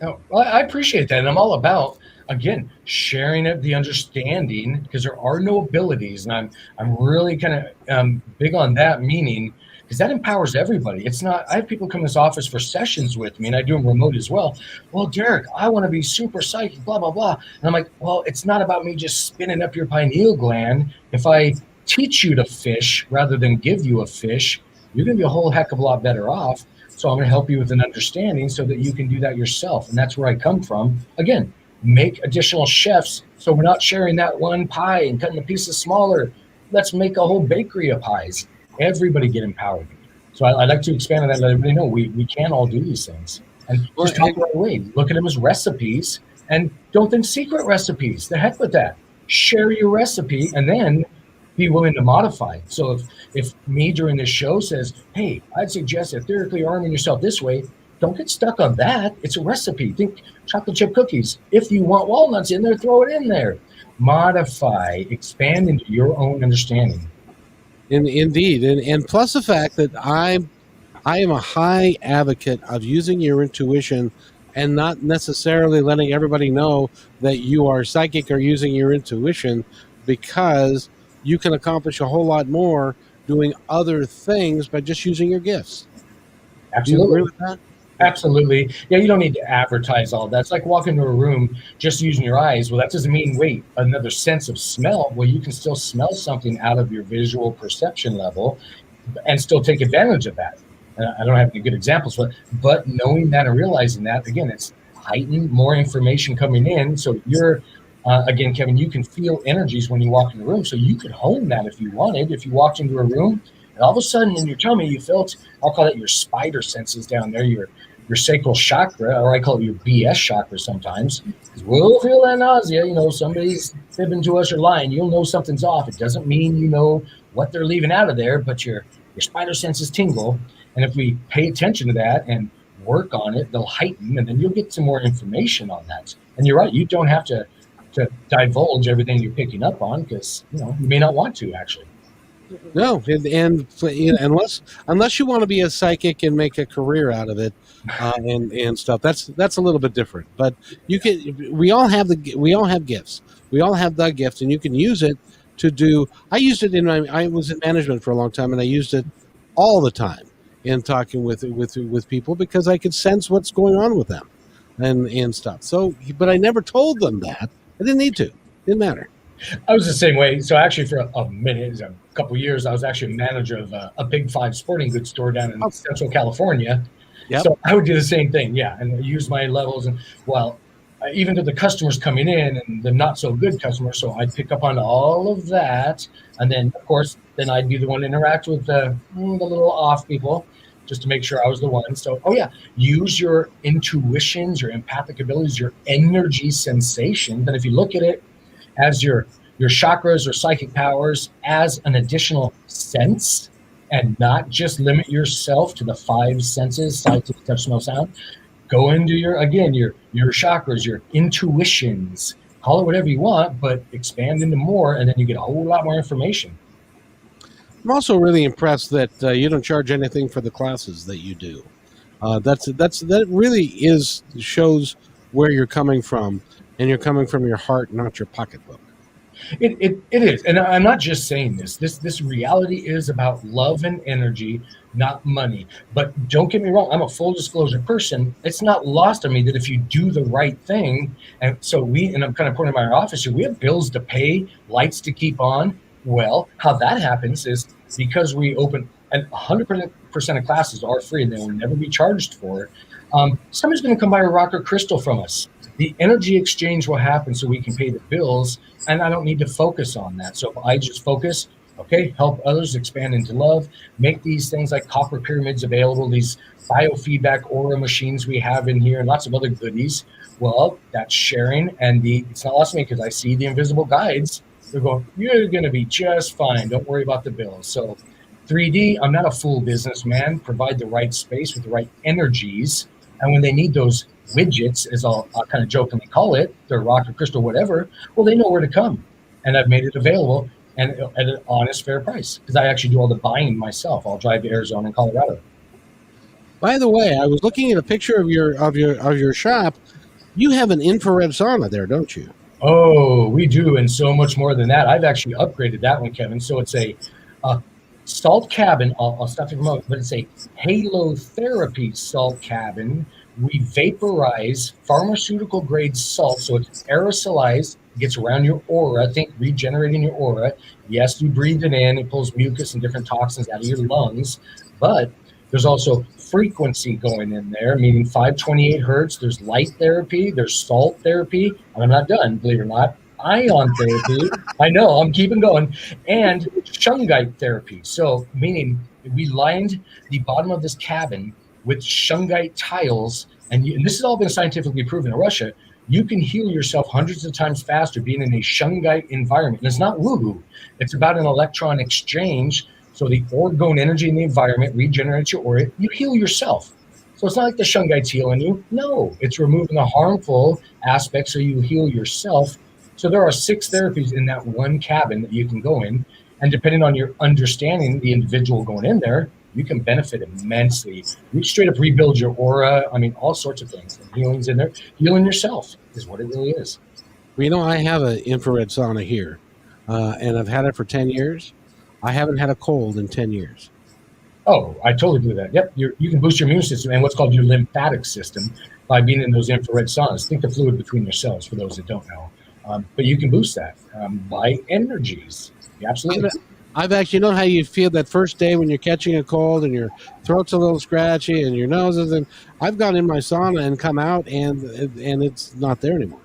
Oh, well, I appreciate that, and I'm all about, again, sharing it, the understanding, because there are no abilities, and I'm really kind of big on that, meaning because that empowers everybody. It's not, I have people come to this office for sessions with me, and I do them remote as well. Well, Derek, I want to be super psychic, blah, blah, blah. And I'm like, well, it's not about me just spinning up your pineal gland. If I teach you to fish rather than give you a fish, you're going to be a whole heck of a lot better off. So I'm going to help you with an understanding so that you can do that yourself. And that's where I come from. Again, make additional chefs so we're not sharing that one pie and cutting the pieces smaller. Let's make a whole bakery of pies. Everybody get empowered. So I like to expand on that, let everybody know we can all do these things. And just talk the right way. Look at them as recipes, and don't think secret recipes. The heck with that. Share your recipe and then be willing to modify. So if me during this show says, hey, I'd suggest etherically arming yourself this way, don't get stuck on that. It's a recipe. Think chocolate chip cookies. If you want walnuts in there, throw it in there. Modify, expand into your own understanding. Indeed, and plus the fact that I am a high advocate of using your intuition and not necessarily letting everybody know that you are psychic or using your intuition, because you can accomplish a whole lot more doing other things by just using your gifts. Do you agree Absolutely. with that? Absolutely. Yeah, you don't need to advertise all that. It's like walking into a room just using your eyes. Well, that doesn't mean, wait, another sense of smell. Well, you can still smell something out of your visual perception level and still take advantage of that. I don't have any good examples, but knowing that and realizing that, again, it's heightened, more information coming in. So you're, again, Kevin, you can feel energies when you walk in the room. So you could hone that if you wanted. If you walked into a room and all of a sudden in your tummy, you felt, I'll call it your spider senses down there, your sacral chakra, or I call it your BS chakra sometimes, because we'll feel that nausea. You know, somebody's fibbing to us or lying. You'll know something's off. It doesn't mean you know what they're leaving out of there, but your spider senses tingle. And if we pay attention to that and work on it, they'll heighten, and then you'll get some more information on that. And you're right, you don't have to divulge everything you're picking up on, because you may not want to actually. No, and unless you want to be a psychic and make a career out of it, and stuff, that's a little bit different. But you can. We all have gifts. We all have the gift, and you can use it to do. I used it I was in management for a long time, and I used it all the time in talking with people, because I could sense what's going on with them and stuff. So, but I never told them that. I didn't need to. Didn't matter. I was the same way. So actually, for a minute, a couple of years, I was actually a manager of a Big Five sporting goods store down in Central California. Yep. So I would do the same thing, yeah, and use my levels. And even to the customers coming in and the not so good customers, so I'd pick up on all of that, and then of course, then I'd be the one to interact with the little off people, just to make sure I was the one. So, use your intuitions, your empathic abilities, your energy sensations, and if you look at it as your chakras or psychic powers as an additional sense, and not just limit yourself to the five senses, sight, taste, touch, smell, sound. Go into your chakras, your intuitions, call it whatever you want, but expand into more, and then you get a whole lot more information. I'm also really impressed that you don't charge anything for the classes that you do. That really shows where you're coming from, and you're coming from your heart, not your pocketbook. It is, and I'm not just saying this. This reality is about love and energy, not money. But don't get me wrong, I'm a full disclosure person. It's not lost on me that if you do the right thing, and so and I'm kind of pointing at my office here, we have bills to pay, lights to keep on. Well, how that happens is because we open, and 100% of classes are free, and they will never be charged for it. Somebody's going to come buy a rock or crystal from us. The energy exchange will happen so we can pay the bills, and I don't need to focus on that. So if I just focus, help others expand into love, make these things like copper pyramids available, these biofeedback aura machines we have in here, and lots of other goodies. Well, that's sharing, and it's not lost to me because I see the invisible guides. They're going, you're going to be just fine. Don't worry about the bills. So 3D, I'm not a fool businessman. Provide the right space with the right energies. And when they need those widgets, as I'll kind of jokingly call it, their rock or crystal, whatever, well, they know where to come. And I've made it available and at an honest, fair price, because I actually do all the buying myself. I'll drive to Arizona and Colorado. By the way, I was looking at a picture of your shop. You have an infrared sauna there, don't you? Oh, we do, and so much more than that. I've actually upgraded that one, Kevin. So it's a salt cabin. I'll stop you for a moment, but it's a halotherapy salt cabin. We vaporize pharmaceutical grade salt, so it's aerosolized, gets around your aura. Think regenerating your aura. Yes, you breathe it in, it pulls mucus and different toxins out of your lungs, but there's also frequency going in there, meaning 528 hertz. There's light therapy, there's salt therapy, and I'm not done, believe it or not. Ion therapy, I know, I'm keeping going, and shungite therapy. So, meaning we lined the bottom of this cabin with shungite tiles, and this has all been scientifically proven in Russia. You can heal yourself hundreds of times faster being in a shungite environment. And it's not woo-woo. It's about an electron exchange. So the orgone energy in the environment regenerates your aura. You heal yourself. So it's not like the shungite's healing you. No, it's removing the harmful aspects so you heal yourself. So there are 6 therapies in that one cabin that you can go in. And depending on your understanding the individual going in there, you can benefit immensely. You straight up rebuild your aura. I mean, all sorts of things. And healing's in there. Healing yourself is what it really is. Well, you know, I have an infrared sauna here, and I've had it for 10 years. I haven't had a cold in 10 years. Oh, I totally do that. Yep, you can boost your immune system and what's called your lymphatic system by being in those infrared saunas. Think the fluid between your cells, for those that don't know. But you can boost that by energies. Yeah, absolutely. I've actually, you know how you feel that first day when you're catching a cold and your throat's a little scratchy and your nose is in. I've gone in my sauna and come out and it's not there anymore.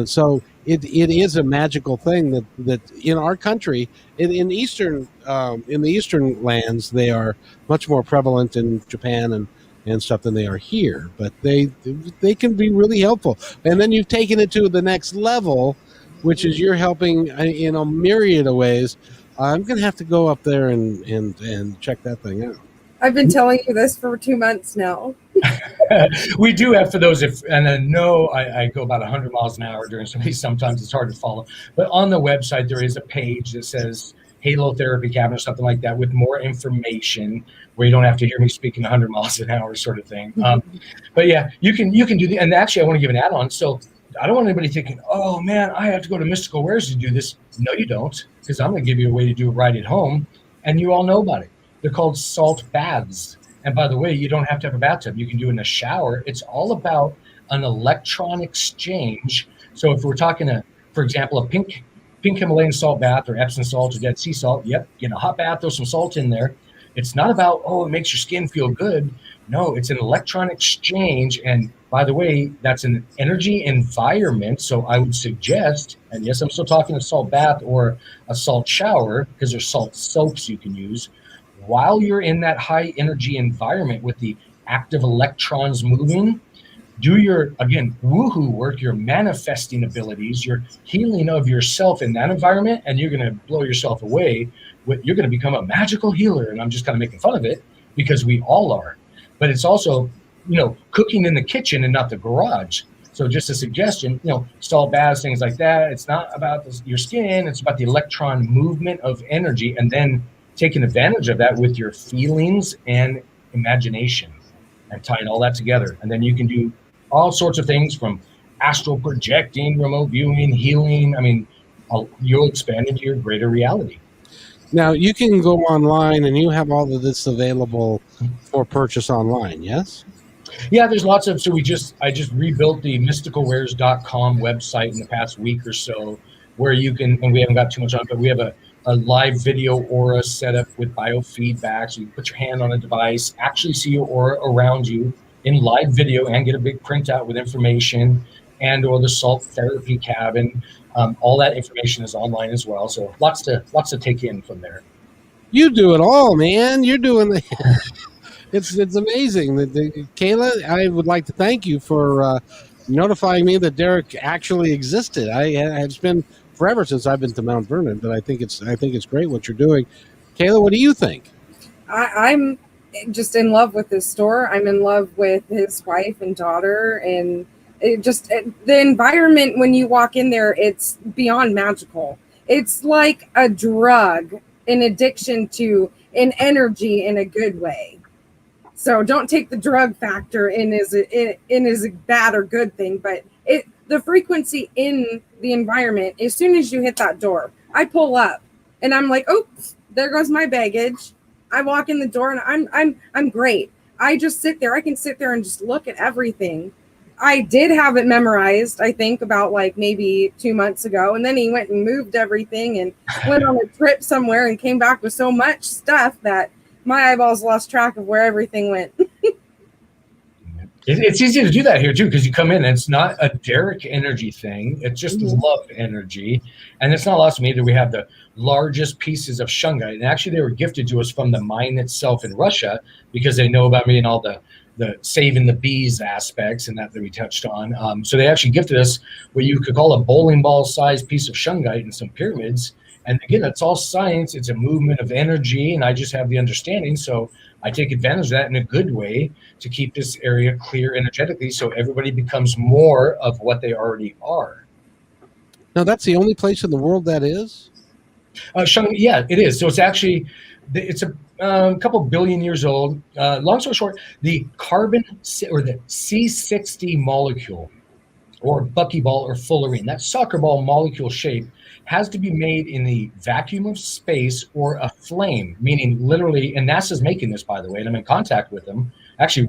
So it is a magical thing that in our country, in the eastern lands, they are much more prevalent in Japan and stuff than they are here. But they can be really helpful. And then you've taken it to the next level, which is you're helping in a myriad of ways. I'm going to have to go up there and check that thing out. I've been telling you this for 2 months now. We do have, for those, and I know I go about 100 miles an hour during some of these, sometimes it's hard to follow, but on the website there is a page that says Halo Therapy Cabin or something like that with more information where you don't have to hear me speaking 100 miles an hour sort of thing. But yeah, you can do the, and actually I want to give an add-on. So I don't want anybody thinking, oh man, I have to go to Mystical Wares to do this. No, you don't, because I'm going to give you a way to do it right at home, and you all know about it. They're called salt baths. And by the way, you don't have to have a bathtub. You can do it in a shower. It's all about an electron exchange. So if we're talking, for example, a pink Himalayan salt bath or Epsom salt or Dead Sea salt, yep, a hot bath, throw some salt in there. It's not about, oh, it makes your skin feel good. No, it's an electron exchange. And by the way, that's an energy environment. So I would suggest, and yes, I'm still talking a salt bath or a salt shower because there's salt soaps you can use. While you're in that high energy environment with the active electrons moving, do your, again, woohoo work, your manifesting abilities, your healing of yourself in that environment, and you're going to blow yourself away. You're going to become a magical healer. And I'm just kind of making fun of it because we all are. But it's also, cooking in the kitchen and not the garage. So just a suggestion, salt baths, things like that. It's not about your skin. It's about the electron movement of energy, and then taking advantage of that with your feelings and imagination and tying all that together. And then you can do all sorts of things from astral projecting, remote viewing, healing. I mean, you'll expand into your greater reality. Now, you can go online and you have all of this available for purchase online, yes? Yeah, there's lots of, I just rebuilt the mysticalwares.com website in the past week or so where you can, and we haven't got too much on, but we have a live video aura set up with biofeedback. So you put your hand on a device, actually see your aura around you in live video and get a big printout with information, and or the salt therapy cabin. All that information is online as well. So lots to take in from there. You do it all, man. You're doing the it's amazing. Kayla, I would like to thank you for notifying me that Derek actually existed. It's been forever since I've been to Mount Vernon, but I think it's great what you're doing. Kayla, what do you think? I'm just in love with this store. I'm in love with his wife and daughter, and the environment when you walk in there, it's beyond magical. It's like a drug, an addiction to an energy in a good way. So don't take the drug factor in as a bad or good thing, but the frequency in the environment, as soon as you hit that door, I pull up and I'm like, oops, there goes my baggage. I walk in the door and I'm great. I just sit there. I can sit there and just look at everything. I did have it memorized, I think, about like maybe 2 months ago. And then he went and moved everything and went on a trip somewhere and came back with so much stuff that my eyeballs lost track of where everything went. It's easy to do that here too, because you come in and it's not a Derek energy thing. It's just love energy. And it's not lost to me that we have the largest pieces of shungite. And actually they were gifted to us from the mine itself in Russia because they know about me and all the saving the bees aspects and that we touched on. So they actually gifted us what you could call a bowling ball sized piece of shungite and some pyramids. And again, that's all science. It's a movement of energy, and I just have the understanding. So I take advantage of that in a good way to keep this area clear energetically so everybody becomes more of what they already are. Now, that's the only place in the world that is? Yeah, it is. So it's actually, it's a couple billion years old. Long story short, the carbon or the C60 molecule, or buckyball or fullerene, that soccer ball molecule shape, has to be made in the vacuum of space or a flame, meaning literally, and NASA's making this, by the way, and I'm in contact with them. Actually,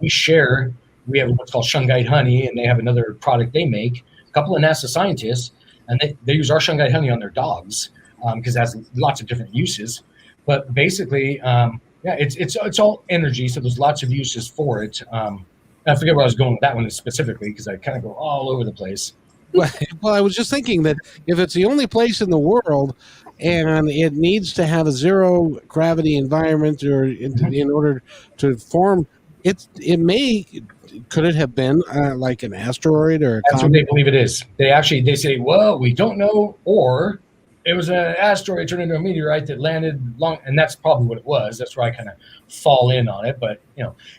we have what's called shungite honey, and they have another product they make. A couple of NASA scientists, and they use our shungite honey on their dogs because it has lots of different uses. But basically, it's all energy, so there's lots of uses for it. I forget where I was going with that one specifically because I kind of go all over the place. Well, I was just thinking that if it's the only place in the world and it needs to have a zero gravity environment or in order to form, could it have been like an asteroid or a That's comet? what they believe it is. They say, well, we don't know, or it was an asteroid turned into a meteorite that landed and that's probably what it was. That's where I kind of fall in on it. But,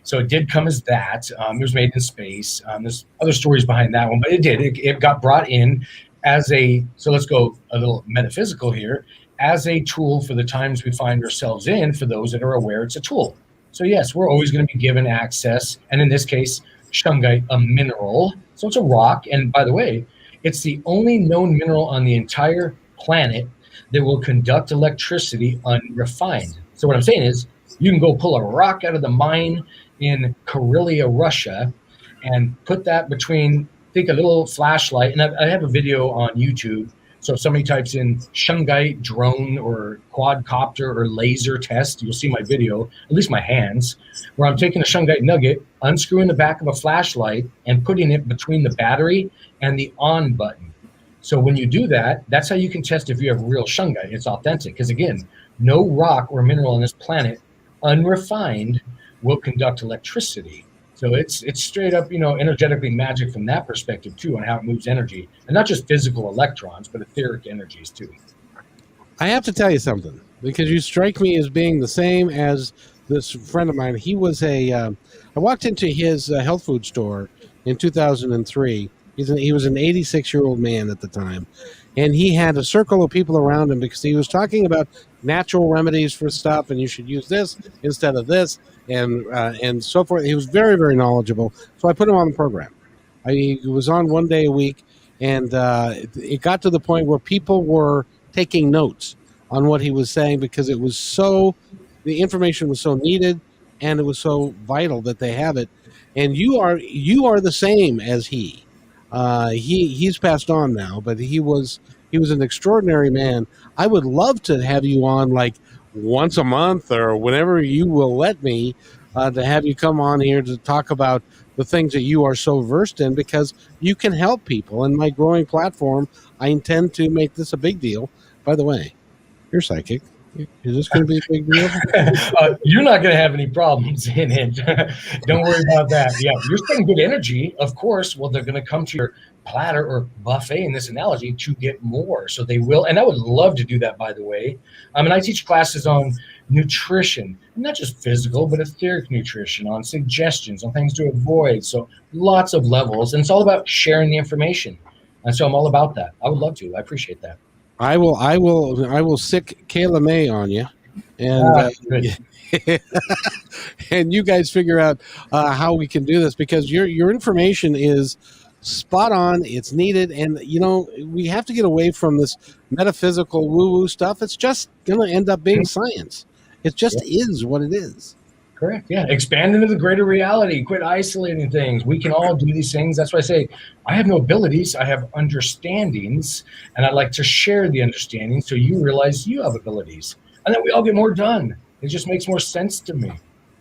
so it did come as that. It was made in space. There's other stories behind that one, but it did. It got brought in so let's go a little metaphysical here, as a tool for the times we find ourselves in, for those that are aware it's a tool. So yes, we're always going to be given access. And in this case, shungite, a mineral. So it's a rock. And by the way, it's the only known mineral on the entire planet that will conduct electricity unrefined. So what I'm saying is you can go pull a rock out of the mine in Karelia, Russia, and put that between, think a little flashlight. And I have a video on YouTube. So if somebody types in shungite drone or quadcopter or laser test, you'll see my video, at least my hands, where I'm taking a shungite nugget, unscrewing the back of a flashlight and putting it between the battery and the on button. So when you do that, that's how you can test if you have real shungite. It's authentic. Because again, no rock or mineral on this planet, unrefined, will conduct electricity. So it's straight up, energetically magic from that perspective too, on how it moves energy. And not just physical electrons, but etheric energies too. I have to tell you something, because you strike me as being the same as this friend of mine. He was I walked into his health food store in 2003. He was an 86-year-old man at the time, and he had a circle of people around him because he was talking about natural remedies for stuff, and you should use this instead of this, and so forth. He was very, very knowledgeable, so I put him on the program. He was on one day a week, and it got to the point where people were taking notes on what he was saying because the information was so needed, and it was so vital that they have it. And you are the same as he. He's passed on now, but he was an extraordinary man. I would love to have you on like once a month or whenever you will let me, to have you come on here to talk about the things that you are so versed in, because you can help people. And my growing platform, I intend to make this a big deal. By the way, you're psychic. Is this going to be a big deal? You're not going to have any problems in it. Don't worry about that. Yeah, you're sending good energy, of course. Well, they're going to come to your platter or buffet in this analogy to get more. So they will. And I would love to do that, by the way. I teach classes on nutrition, not just physical, but etheric nutrition, on suggestions, on things to avoid. So lots of levels. And it's all about sharing the information. And so I'm all about that. I would love to. I appreciate that. I will sick Kayla May on you, and and you guys figure out how we can do this, because your information is spot on. It's needed, and we have to get away from this metaphysical woo-woo stuff. It's just going to end up being science. It just is what it is. Correct. Yeah. Expand into the greater reality. Quit isolating things. We can all do these things. That's why I say I have no abilities. I have understandings, and I like to share the understanding so you realize you have abilities, and then we all get more done. It just makes more sense to me.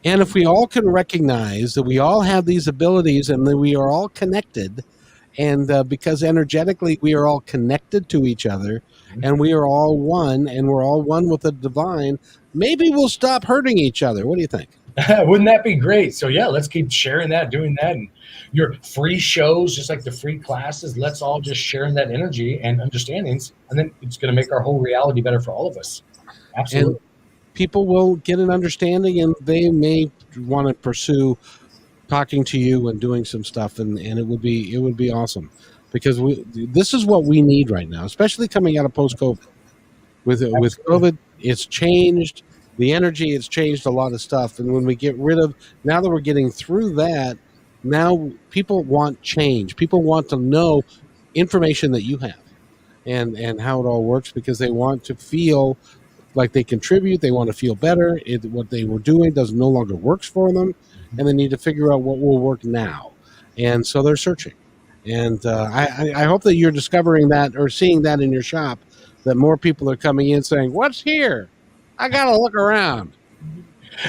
And if we all can recognize that we all have these abilities and that we are all connected, and because energetically we are all connected to each other, and we are all one, and we're all one with the divine, maybe we'll stop hurting each other. What do you think? Wouldn't that be great? So yeah, let's keep sharing that, doing that, and your free shows, just like the free classes. Let's all just sharing that energy and understandings, and then it's going to make our whole reality better for all of us. Absolutely. And people will get an understanding, and they may want to pursue talking to you and doing some stuff, and it would be awesome, because this is what we need right now, especially coming out of post-COVID. With COVID, it's changed the energy, it's changed a lot of stuff, and when we get rid of, now that we're getting through that, now people want change. People want to know information that you have, and how it all works, because they want to feel like they contribute. They want to feel better. What they were doing does no longer works for them, and they need to figure out what will work now. And so they're searching. And I hope that you're discovering that, or seeing that in your shop, that more people are coming in saying, "What's here? I gotta look around."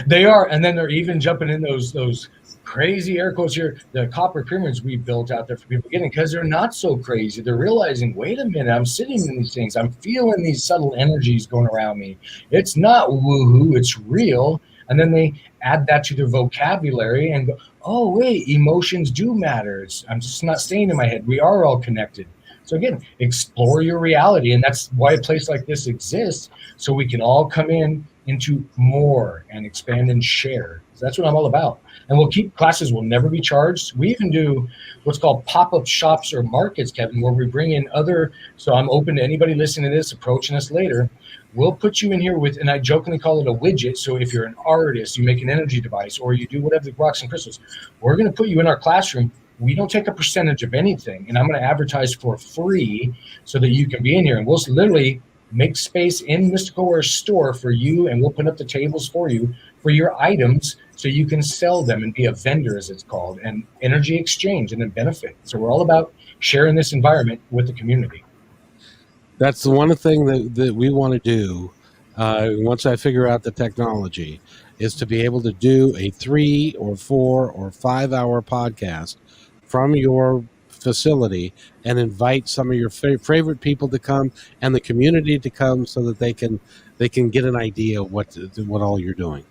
They are, and then they're even jumping in those crazy air quotes here, the copper pyramids we built out there for people getting, because they're not so crazy. They're realizing, wait a minute, I'm sitting in these things, I'm feeling these subtle energies going around me. It's not woohoo, it's real. And then they add that to their vocabulary and go, oh wait, emotions do matter. I'm just not staying in my head. We are all connected. So again, explore your reality, and that's why a place like this exists, so we can all come into more and expand and share. So that's what I'm all about. And we'll keep classes, will never be charged. We even do what's called pop-up shops or markets, Kevin, where we bring in other, so I'm open to anybody listening to this, approaching us later. We'll put you in here with, and I jokingly call it a widget. So if you're an artist, you make an energy device, or you do whatever, the rocks and crystals, we're going to put you in our classroom. We don't take a percentage of anything, and I'm going to advertise for free so that you can be in here. And we'll literally make space in Mystical Wear store for you, and we'll put up the tables for you for your items, so you can sell them and be a vendor, as it's called, and energy exchange and then benefit. So we're all about sharing this environment with the community. That's the one thing that we want to do. Once I figure out the technology, is to be able to do a 3 or 4 or 5 hour podcast from your facility and invite some of your favorite people to come and the community to come, so that they can get an idea of what all you're doing.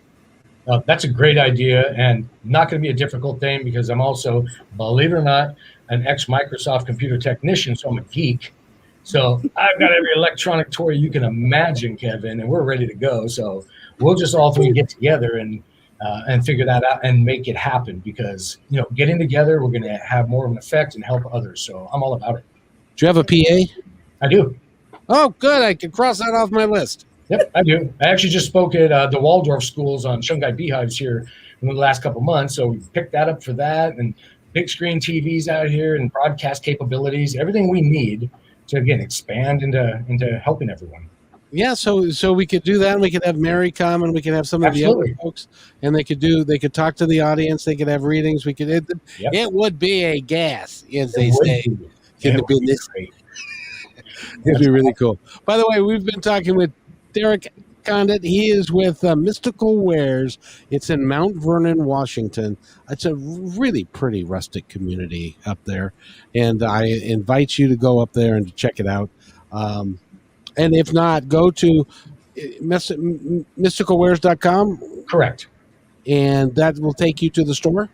That's a great idea, and not going to be a difficult thing, because I'm also, believe it or not, an ex-Microsoft computer technician, so I'm a geek. So I've got every electronic toy you can imagine, Kevin, and we're ready to go. So we'll just all three get together and figure that out and make it happen, because, getting together, we're going to have more of an effect and help others. So I'm all about it. Do you have a PA? I do. Oh, good. I can cross that off my list. Yep, I do. I actually just spoke at the Waldorf schools on Shungai beehives here in the last couple months. So we picked that up for that, and big screen TVs out here and broadcast capabilities, everything we need to, again, expand into helping everyone. Yeah, so we could do that, and we could have Mary come, and we could have some of the other folks, and they could talk to the audience, they could have readings, it would be a gas, as they say. It'd be really cool. By the way, we've been talking with Derek Condit. He is with Mystical Wares. It's in Mount Vernon, Washington. It's a really pretty rustic community up there, and I invite you to go up there and to check it out. And if not, go to mysticalwares.com. Correct. And that will take you to the store?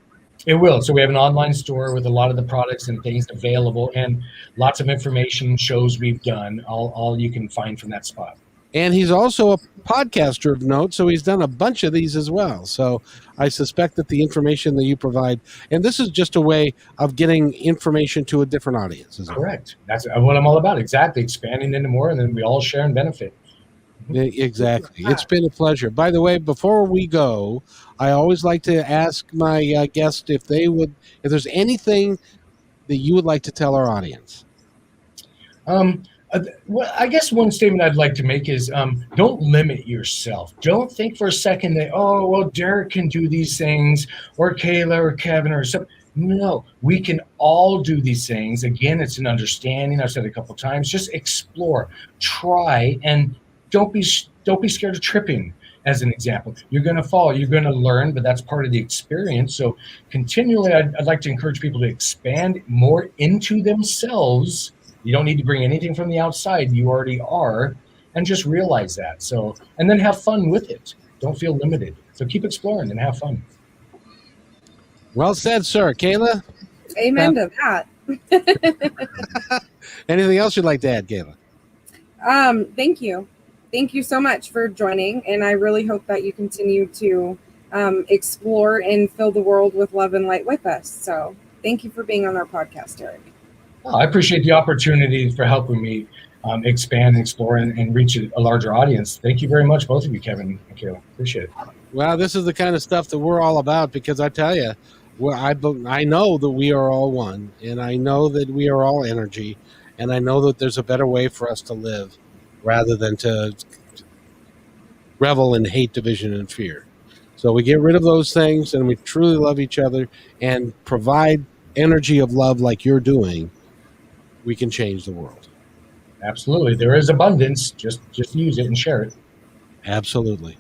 It will. So we have an online store with a lot of the products and things available, and lots of information, shows we've done, all you can find from that spot. And he's also a podcaster of note, so he's done a bunch of these as well. So I suspect that the information that you provide, and this is just a way of getting information to a different audience. Correct. That's what I'm all about. Exactly. Expanding into more, and then we all share and benefit. Exactly. It's been a pleasure. By the way, before we go, I always like to ask my guest if there's anything that you would like to tell our audience. Well, I guess one statement I'd like to make is don't limit yourself. Don't think for a second that, oh, well, Derek can do these things, or Kayla or Kevin or something. No, we can all do these things. Again, it's an understanding. I've said it a couple of times. Just explore, try, and don't be scared of tripping. As an example, you're going to fall, you're going to learn, but that's part of the experience. So continually, I'd like to encourage people to expand more into themselves. You don't need to bring anything from the outside. You already are, and just realize that. So, and then have fun with it. Don't feel limited. So keep exploring and have fun. Well said, sir. Kayla? Amen to that. Anything else you'd like to add, Kayla? Thank you. Thank you so much for joining. And I really hope that you continue to explore and fill the world with love and light with us. So thank you for being on our podcast, Eric. I appreciate the opportunity for helping me expand, explore, and reach a larger audience. Thank you very much, both of you, Kevin and Kayla. Appreciate it. Well, this is the kind of stuff that we're all about, because I tell you, I know that we are all one, and I know that we are all energy, and I know that there's a better way for us to live rather than to revel in hate, division, and fear. So we get rid of those things, and we truly love each other and provide energy of love like you're doing. We can change the world. Absolutely. There is abundance. Just use it and share it. Absolutely.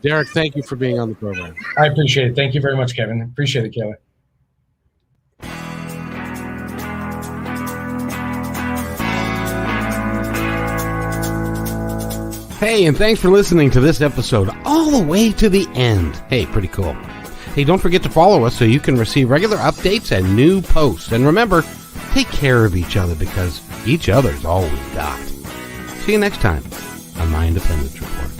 Derek, thank you for being on the program. I appreciate it. Thank you very much, Kevin. Appreciate it, Kayla. Hey, and thanks for listening to this episode all the way to the end. Hey, pretty cool. Hey, don't forget to follow us so you can receive regular updates and new posts. And remember, take care of each other, because each other's all we've got. See you next time on My Independence Report.